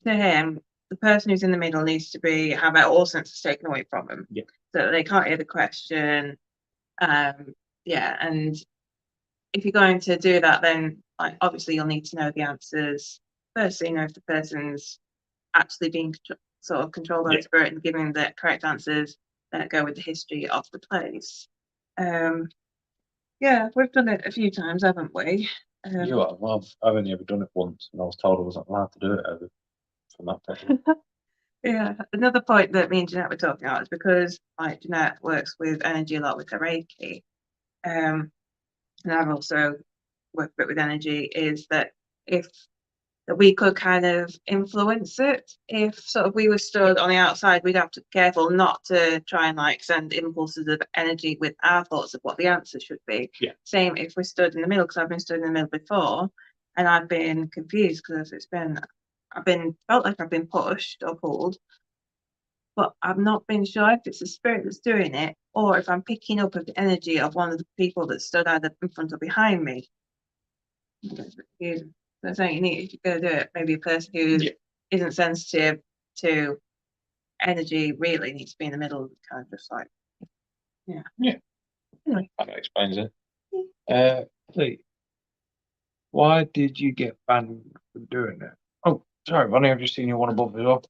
to him, the person who's in the middle needs to have all senses taken away from them. Yeah. So they can't hear the question. Yeah, and if you're going to do that, then like obviously you'll need to know the answers first, so you know if the person's actually being sort of controlled by the spirit and giving the correct answers that go with the history of the place. Yeah, we've done it a few times, haven't we? You are. Well, I've only ever done it once, and I was told I wasn't allowed to do it over from that point. Yeah, another point that me and Jeanette were talking about is because like Jeanette works with energy a lot with her Reiki, and I've also worked a bit with energy, is that if that we could kind of influence it. If sort of we were stood on the outside, we'd have to be careful not to try and like send impulses of energy with our thoughts of what the answer should be. Yeah. Same if we're stood in the middle, because I've been stood in the middle before, and I've been confused because felt like I've been pushed or pulled, but I've not been sure if it's the spirit that's doing it or if I'm picking up of the energy of one of the people that stood either in front or behind me. So I think you need, if you're going to do it, maybe a person who isn't sensitive to energy really needs to be in the middle, kind of just like, yeah. Anyway. That explains it. Lee, why did you get banned from doing it? Oh, sorry, Ronnie, I've just seen you one above as well.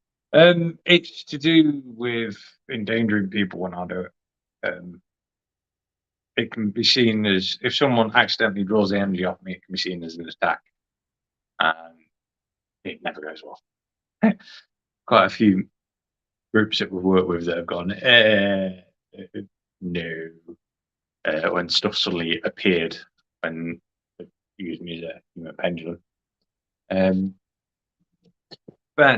It's to do with endangering people when I do it. It can be seen as, if someone accidentally draws the energy off me, it can be seen as an attack. And it never goes well. Quite a few groups that we've worked with that have gone, no, when stuff suddenly appeared when using me as a human pendulum. Ben,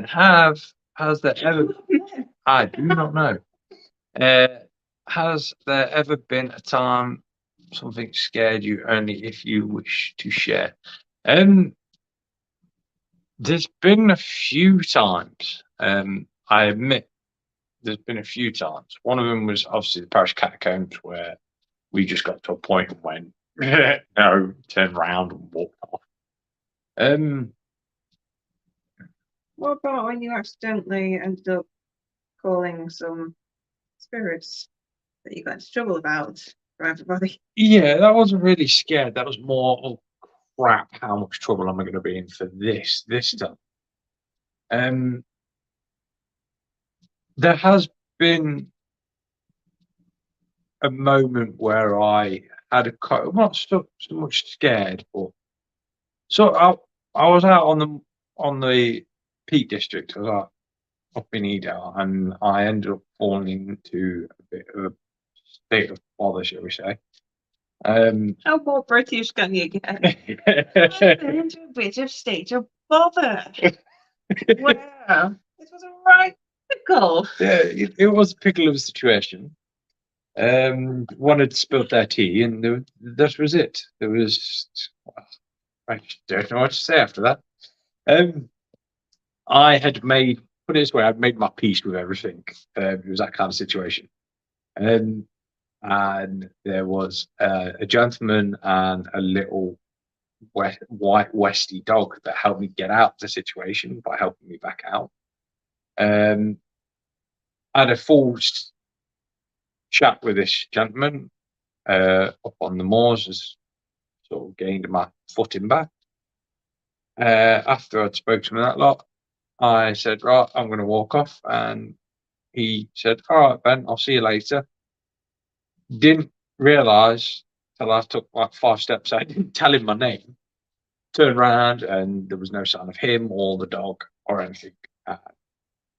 has there ever? I do not know. Has there ever been a time something scared you only if you wish to share? There's been a few times. I admit there's been a few times. One of them was obviously the parish catacombs, where we just got to a point when turned around and walked off. What about when you accidentally ended up calling some spirits that you got into trouble about for everybody? Yeah, that wasn't really scared. That was more, oh crap, how much trouble am I going to be in for this time? There has been a moment where I had not so much scared, but so I was out on the Peak District. I was out up in Eder, and I ended up falling into a bit of a state of bother, shall we say. How more British can you get? Into a bit of state of bother. Wow, this was a right pickle. Yeah, it was a pickle of a situation. One had spilled their tea, and that was it. There was, I don't know what to say after that. I had put it this way, I'd made my peace with everything. It was that kind of situation. And there was a gentleman and a little white Westie dog that helped me get out of the situation by helping me back out. I had a full chat with this gentleman up on the moors, as sort of gained my footing back. After I'd spoken to him that lot, I said, right, I'm going to walk off. And he said, all right, Ben, I'll see you later. Didn't realised till I took like 5 steps, I didn't tell him my name. Turned around and there was no sign of him or the dog or anything.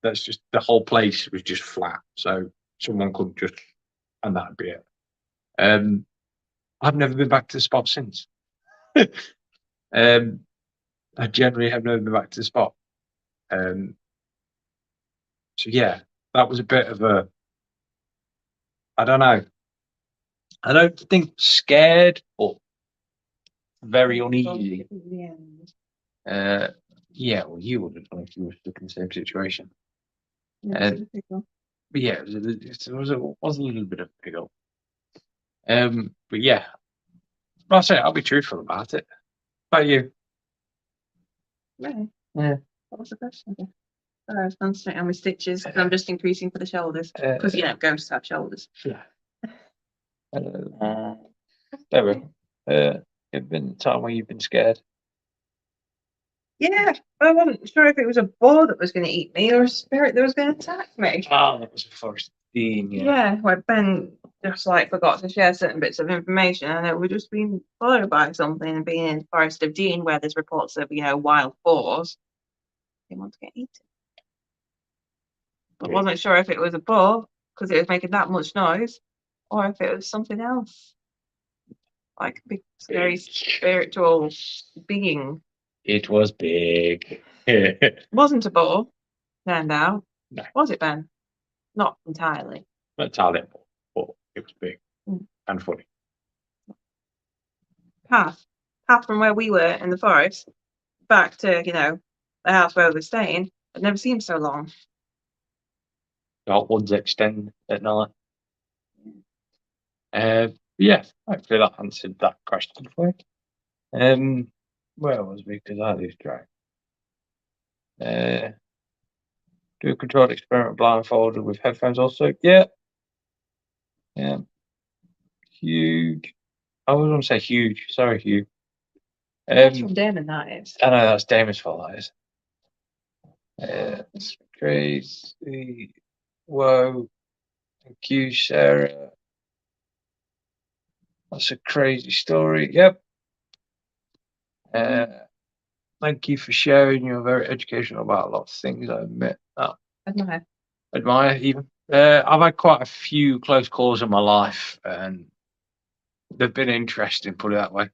That's just the whole place was just flat, so someone could just, and that'd be it. I've never been back to the spot since. I generally have never been back to the spot. So yeah, that was a bit of a, I don't know. I don't think scared, but very uneasy. Yeah, well, you would have done if you were stuck in the same situation. But yeah, it was a little bit of a pickle. But yeah, I'll say I'll be truthful about it. How about you? Really? Yeah. What was the question again? Sorry, I was concentrating on my stitches because I'm just increasing for the shoulders. Because ghosts have shoulders. Yeah. There we go. It's been a time where you've been scared. Yeah, I wasn't sure if it was a boar that was going to eat me or a spirit that was going to attack me. Oh, that was a Forest Dean, Yeah, where Ben just like forgot to share certain bits of information, and it was just being followed by something and being in the Forest of Dean where there's reports of wild boars. They want to get eaten. But wasn't sure if it was a boar because it was making that much noise, or if it was something else, like a big scary spiritual being. It was big. Wasn't a boar, turned out. No. Was it, Ben? Not entirely. Not entirely, but it was big Mm. and funny. Path from where we were in the forest back to the house where we were staying. I'd never seen so long. Dark woods extend at night. Yeah, hopefully that answered that question for you. Where was we? Because I lose track. Do a controlled experiment blindfolded with headphones also. Yeah. Huge. I was going to say huge. Sorry, Hugh. That's from Damon, that is. I know that's Damon's fault. That is. It's crazy. Whoa. Thank you, Sarah. That's a crazy story. Yep. Thank you for sharing. You're very educational about a lot of things. I admit that. Admire even. I've had quite a few close calls in my life, and they've been interesting. Put it that way.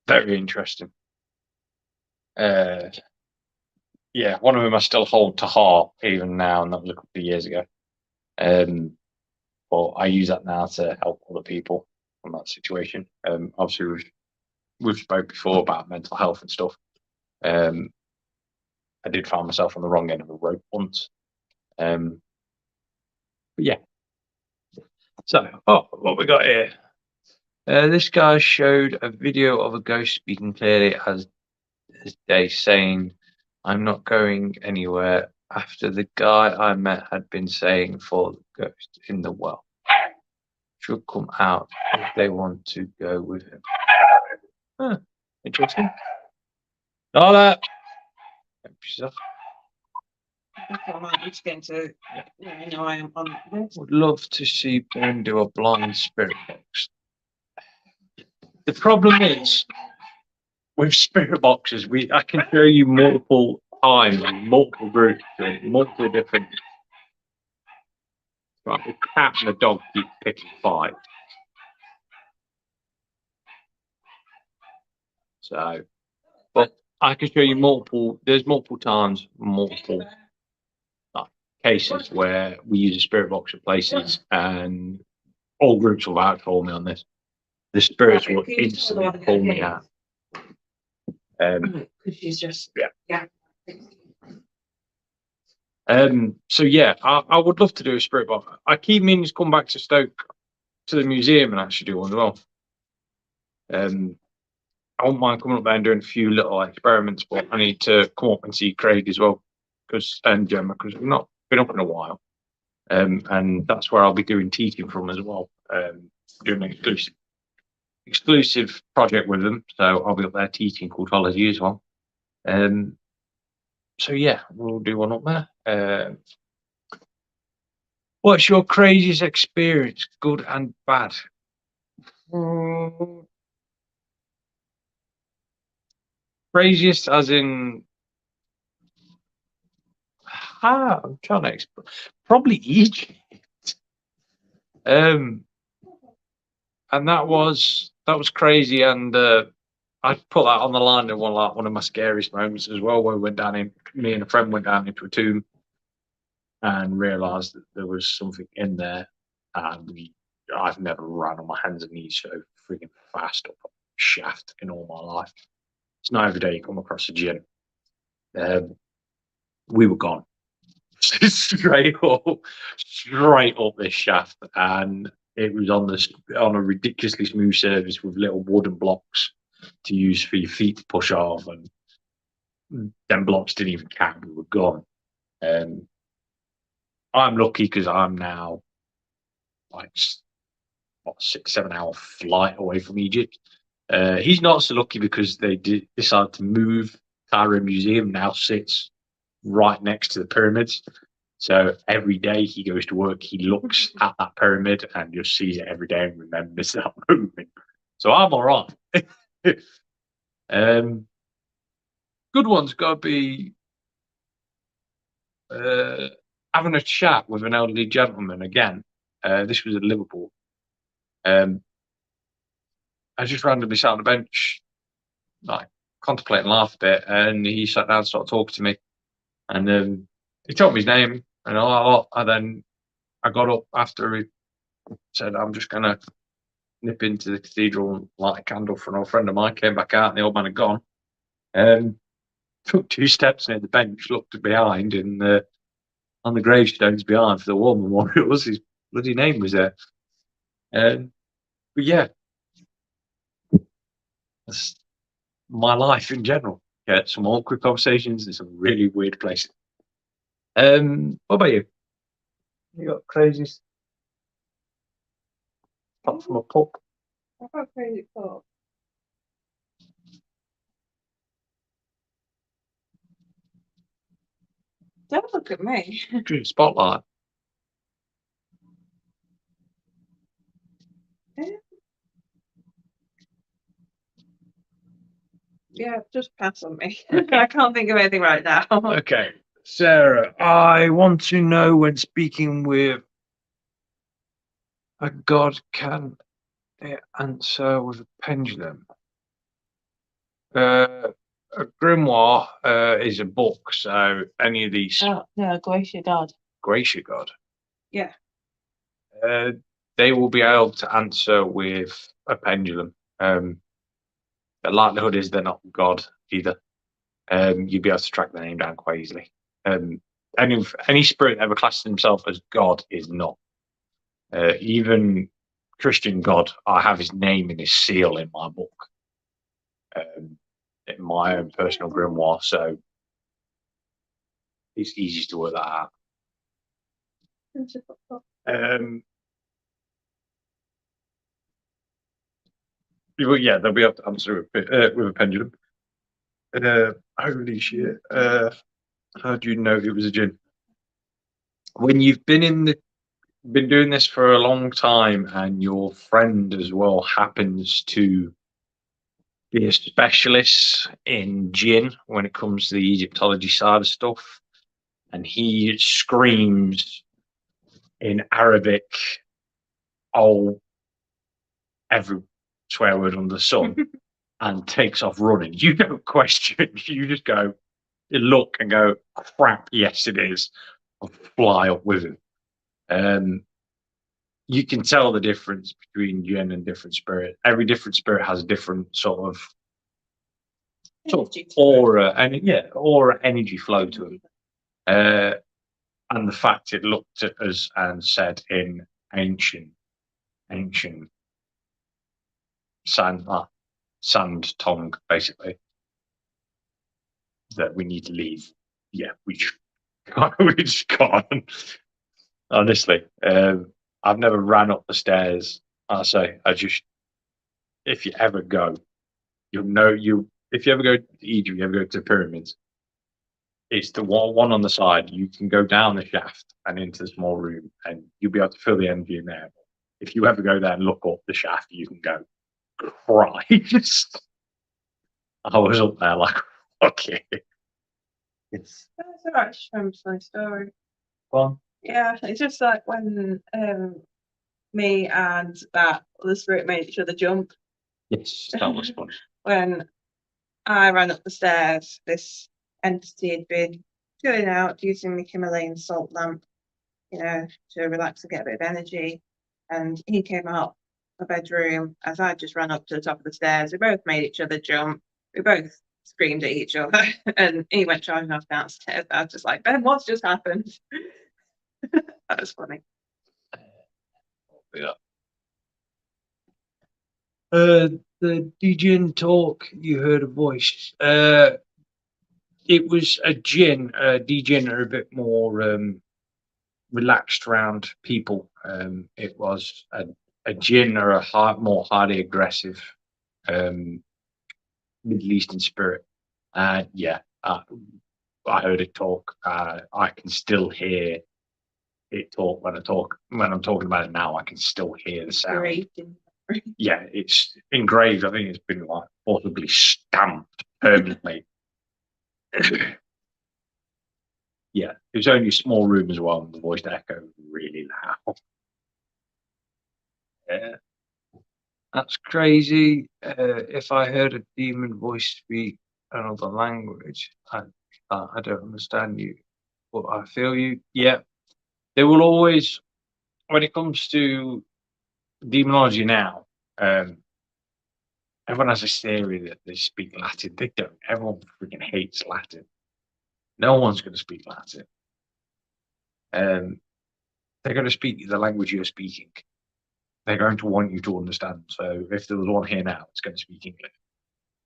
Very interesting. Yeah, one of them I still hold to heart even now, and that was a couple of years ago. But I use that now to help other people from that situation. Obviously, we've spoke before about mental health and stuff. I did find myself on the wrong end of a rope once. But yeah. So, what we got here? This guy showed a video of a ghost speaking clearly as day, saying, "I'm not going anywhere," after the guy I met had been saying for the ghost in the well should come out if they want to go with him. Huh, interesting. All that. Would love to see Ben do a blind spirit box. The problem is with spirit boxes, I can show you multiple times, multiple groups, multiple different. Right, the cat and the dog keep picking fights. So, but I can show you multiple. There's multiple times, multiple cases where we use a spirit box at places, and all groups will vouch for me on this. The spirits will instantly pull me out. She's just yeah. So yeah, I would love to do a spirit box. I keep meaning to come back to Stoke to the museum and actually do one as well. I won't mind coming up there and doing a few little experiments, but I need to come up and see Craig as well, and Gemma, because we've not been up in a while. And that's where I'll be doing teaching from as well. Doing an exclusive project with them, so I'll be up there teaching Occultology as well. So yeah, we'll do one up there. What's your craziest experience, good and bad? Mm, craziest as in, I'm trying to explain. Probably Egypt. And that was crazy, and I put that on the line in one of my scariest moments as well, where me and a friend went down into a tomb and realised that there was something in there, and I've never run on my hands and knees so freaking fast up a shaft in all my life. It's not every day you come across a gin. We were gone straight up this shaft, and it was on a ridiculously smooth surface with little wooden blocks to use for your feet to push off, and them blocks didn't even count. We were gone. I'm lucky because I'm now like 6-7 hour flight away from Egypt. He's not so lucky because they decided to move. Cairo Museum now sits right next to the pyramids. So every day he goes to work, he looks at that pyramid and just sees it every day and remembers that movement. So I'm all right. Good one's got to be having a chat with an elderly gentleman again. This was at Liverpool. I just randomly sat on the bench, like contemplating, laugh a bit, and he sat down and started talking to me. And he told me his name and all that. And then I got up after he said, I'm just going to nip into the cathedral and light a candle for an old friend of mine. Came back out and the old man had gone. Took 2 steps near the bench, looked behind, and on the gravestones behind for the war memorials, his bloody name was there. But yeah, that's my life in general. Yeah, some awkward conversations in some really weird places. What about you? You got craziest? Apart from a pub. I've got a crazy thought. Don't look at me. Spotlight. Yeah, just pass on me. I can't think of anything right now. Okay, Sarah, I want to know, when speaking with a god, can it answer with a pendulum? A grimoire is a book, so any of these Oh, no, Glacier God. Gracia god, Yeah. they will be able to answer with a pendulum. The likelihood is they're not god either. You'd be able to track the name down quite easily. Any spirit that ever classes himself as god is not. Even Christian God, I have his name in his seal in my book, in my own personal grimoire, so it's easy to work that out. But yeah, they'll be able to answer with a pendulum. Holy shit! How do you know it was a gin? When you've been doing this for a long time, and your friend as well happens to be a specialist in gin when it comes to the Egyptology side of stuff, and he screams in Arabic, "Oh, every swear word under the sun," and takes off running. You don't question. You just go, you look and go, "Crap, yes, it is." And fly up with him. You can tell the difference between gin and different spirit. Every different spirit has a different sort of aura, and aura, energy flow to them. And the fact it looked at us and said in ancient sand tongue, basically, that we need to leave. Yeah, we just can't. Honestly, I've never ran up the stairs. If you ever go, you'll know if you ever go to Egypt, you ever go to the pyramids, It's the one on the side. You can go down the shaft and into the small room, and you'll be able to feel the energy in there. If you ever go there and look up the shaft, you can go, Christ. I was up there like, okay. It's That's all right. From my story. fun. Yeah, it's just like when me and that other spirit made each other jump. Yes, that was fun. When I ran up the stairs, this entity had been chilling out using my Himalayan salt lamp, to relax and get a bit of energy. And he came out of the bedroom as I just ran up to the top of the stairs. We both made each other jump. We both screamed at each other, and he went charging off downstairs. I was just like, Ben, what's just happened? That was funny. Yeah. The DJing talk, you heard a voice. It was a jinn. DJing are a bit more relaxed around people. It was a jinn or a more highly aggressive Middle Eastern spirit. Yeah, I heard it talk. I can still hear it talk when I'm talking about it now. I can still hear the sound. Great. Yeah, it's engraved. I think it's been like possibly stamped permanently. Yeah, it was only a small room as well, and the voice echoed really loud. Yeah, that's crazy. If I heard a demon voice speak another language, I don't understand you, but I feel you. Yeah, they will always, when it comes to demonology now, everyone has this theory that they speak Latin. They don't. Everyone freaking hates Latin. No one's going to speak Latin. They're going to speak the language you're speaking. They're going to want you to understand. So if there was one here now, it's going to speak English.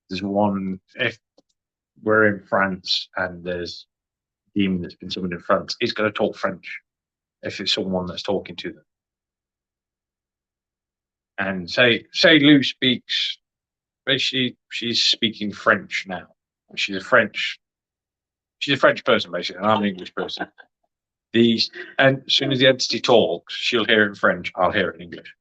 There's one, if we're in France and there's a demon that's been summoned in France, it's going to talk French if it's someone that's talking to them. And say Lou speaks, she's speaking French now. She's a French person basically, and I'm an English person. And as soon as the entity talks, she'll hear it in French, I'll hear it in English.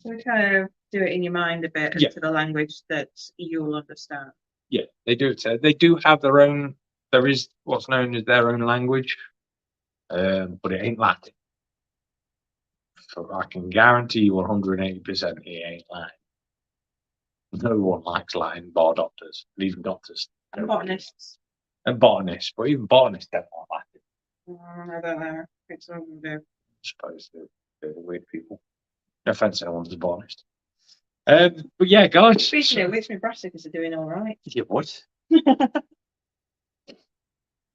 So kind of do it in your mind a bit Yeah. into the language that you'll understand. Yeah, they do. They do have their own. There is what's known as their own language, but it ain't Latin. So I can guarantee you 180% it ain't Latin. No one likes Latin, bar doctors, even doctors. And botanists. And botanists, but even botanists don't like Latin. I don't know. I think some of them do. I suppose they're weird people. No offense to anyone who's a botanist. But yeah, guys. Speaking of which, my brassicas are doing all right. Yeah, what?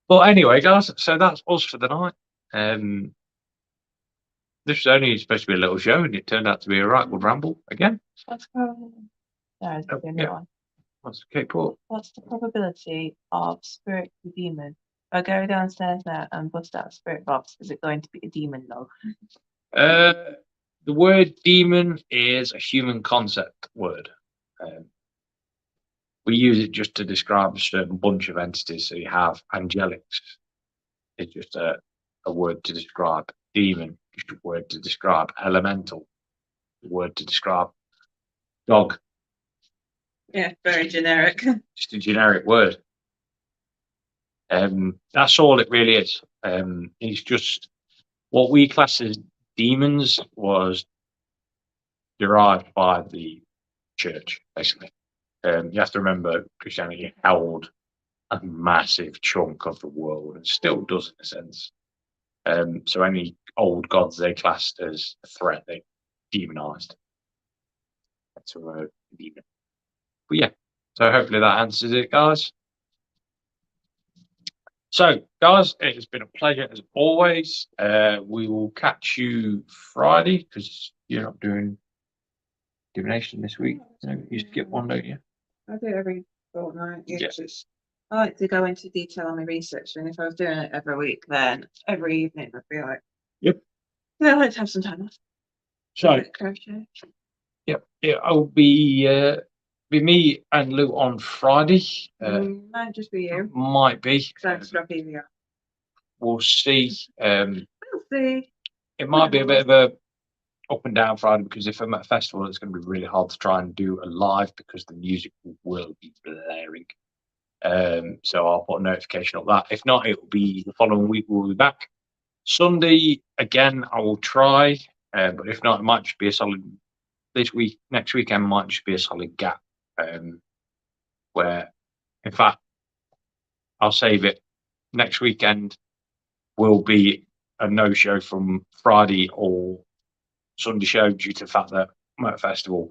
Well, anyway, guys, so that's us for the night. This was only supposed to be a little show, and it turned out to be a right good ramble again. Let's go. There's Oh, the yeah. one. What's Cape Port? What's the probability of spirit to demon? If I go downstairs now and bust out a spirit box, is it going to be a demon log? The word demon is a human concept word. We use it just to describe a certain bunch of entities. So you have angelics. It's just a word to describe demon, just a word to describe elemental, a word to describe dog. Yeah, very generic. Just a generic word. That's all it really is. It's just what we class as demons was derived by the church, basically. You have to remember Christianity held a massive chunk of the world and still does in a sense. So any old gods they classed as a threat, they demonized. That's a demon. But yeah, so hopefully that answers it, guys. So, guys, it has been a pleasure as always. We will catch you Friday because you're not doing divination this week. You skip one, don't you? I do it every fortnight. Yeah. I like to go into detail on my research, and if I was doing it every week, then every evening I'd be like, Yep. Yeah, I like to have some time off. So, Crochet. yep, I'll be be me and Lou on Friday. Might just be you. Might be. Because I'm stuck here. We'll see. We'll see. It might be a bit of a up and down Friday, because if I'm at a festival, it's going to be really hard to try and do a live because the music will be blaring. So I'll put a notification of that. If not, it will be the following week. We'll be back. Sunday again, I will try, but if not, it might just be a solid. This week, next weekend might just be a solid gap. Where, in fact, I'll save it. Next weekend will be a no-show from Friday or Sunday show due to the fact that I'm at a festival.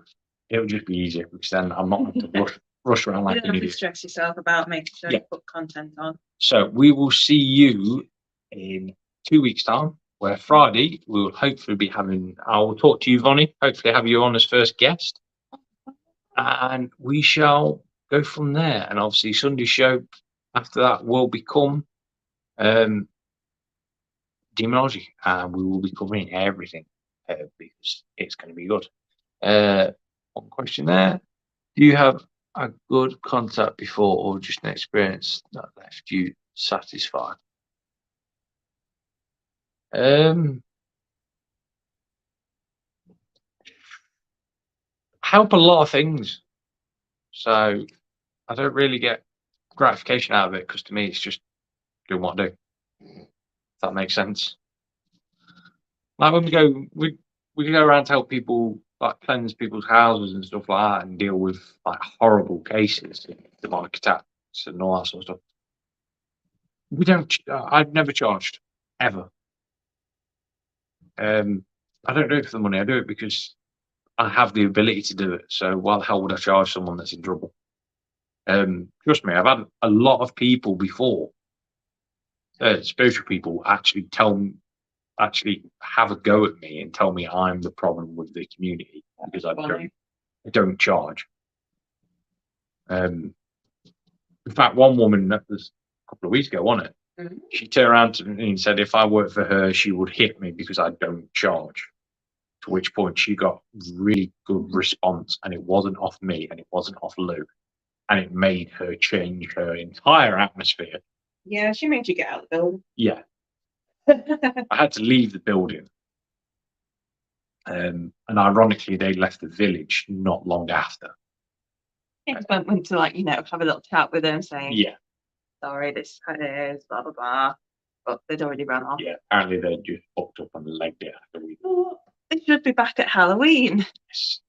It'll just be easier because then I'm not going to rush around like you don't have to stress yourself about making sure you put content on. So we will see you in 2 weeks' time, where Friday we will hopefully be having. I will talk to you, Vonnie. Hopefully, have you on as first guest, and we shall go from there. And obviously, Sunday show after that will become demonology, and we will be covering everything because it's going to be good. One question there: do you have a good contact before, or just an experience that left you satisfied? Help a lot of things, so I don't really get gratification out of it, because to me it's just doing what I do. If that makes sense. Like when we go around to help people, like cleanse people's houses and stuff like that, and deal with like horrible cases, demonic attacks and all that sort of stuff. We don't. I've never charged ever. I don't do it for the money. I do it because I have the ability to do it. So why the hell would I charge someone that's in trouble? Trust me, I've had a lot of people before, spiritual people, actually have a go at me and tell me I'm the problem with the community because I don't charge. In fact, one woman, that was a couple of weeks ago, wasn't it? Mm-hmm. She turned around to me and said if I worked for her, she would hit me because I don't charge. To which point she got really good response, and it wasn't off me and it wasn't off Lou, and it made her change her entire atmosphere. Yeah, she made you get out of the building. Yeah. I had to leave the building. And ironically, they left the village not long after. Went to have a little chat with them saying, yeah, sorry, this is how it is, blah, blah, blah. But they'd already run off. Yeah, apparently they just fucked up and legged it after we. Oh, they should be back at Halloween. Yes.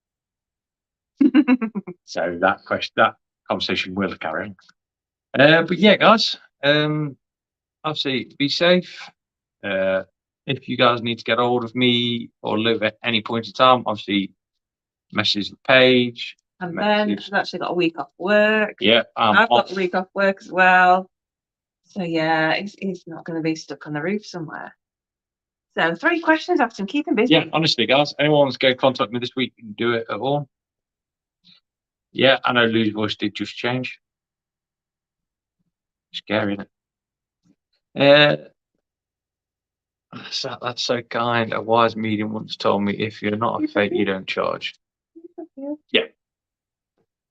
So that conversation will carry on. But yeah, guys, obviously be safe. If you guys need to get hold of me or Liv at any point in time, obviously message the page. And then I've actually got a week off work. Yeah, I've got a week off work as well. So yeah, he's not going to be stuck on the roof somewhere. So 3 questions after him, keep him busy. Yeah, honestly, guys, anyone wants to get in contact with me this week, you can do it at all. Yeah, I know Lou's voice did just change. Scary, isn't it? That's so kind. A wise medium once told me, if you're not a fake, you don't charge. Yeah.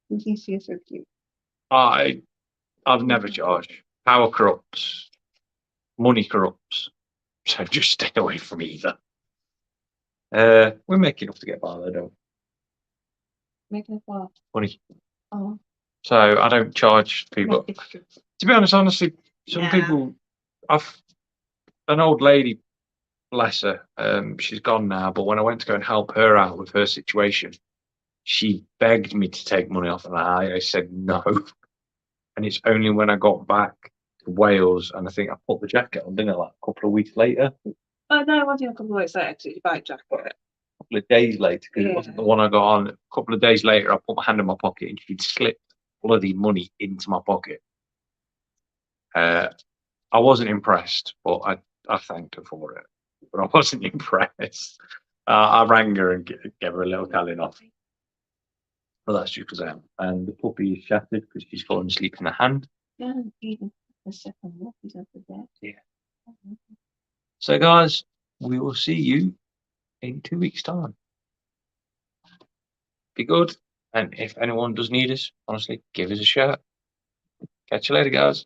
He's so cute. I've never charged. Power corrupts. Money corrupts. So just stay away from either. We're making enough to get by though, don't we? Making what? Money. Oh. So I don't charge people. To be honest, honestly, some people. An old lady, bless her. She's gone now. But when I went to go and help her out with her situation, she begged me to take money off, and I said no. And it's only when I got back to Wales, and I think I put the jacket on, didn't I, like a couple of weeks later? Oh no, it wasn't a couple of weeks later, because it's your bike jacket. A couple of days later, because it wasn't the one I got on. A couple of days later, I put my hand in my pocket, and she'd slipped bloody money into my pocket. I wasn't impressed, but I thanked her for it. But I wasn't impressed. I rang her and gave her a little telling off. Well, that's just because I am. And the puppy is shattered because she's fallen asleep in the hand. Yeah, even the second one, he's over there. Yeah. So, guys, we will see you in 2 weeks' time. Be good And if anyone does need us, honestly, give us a shout. Catch you later, guys.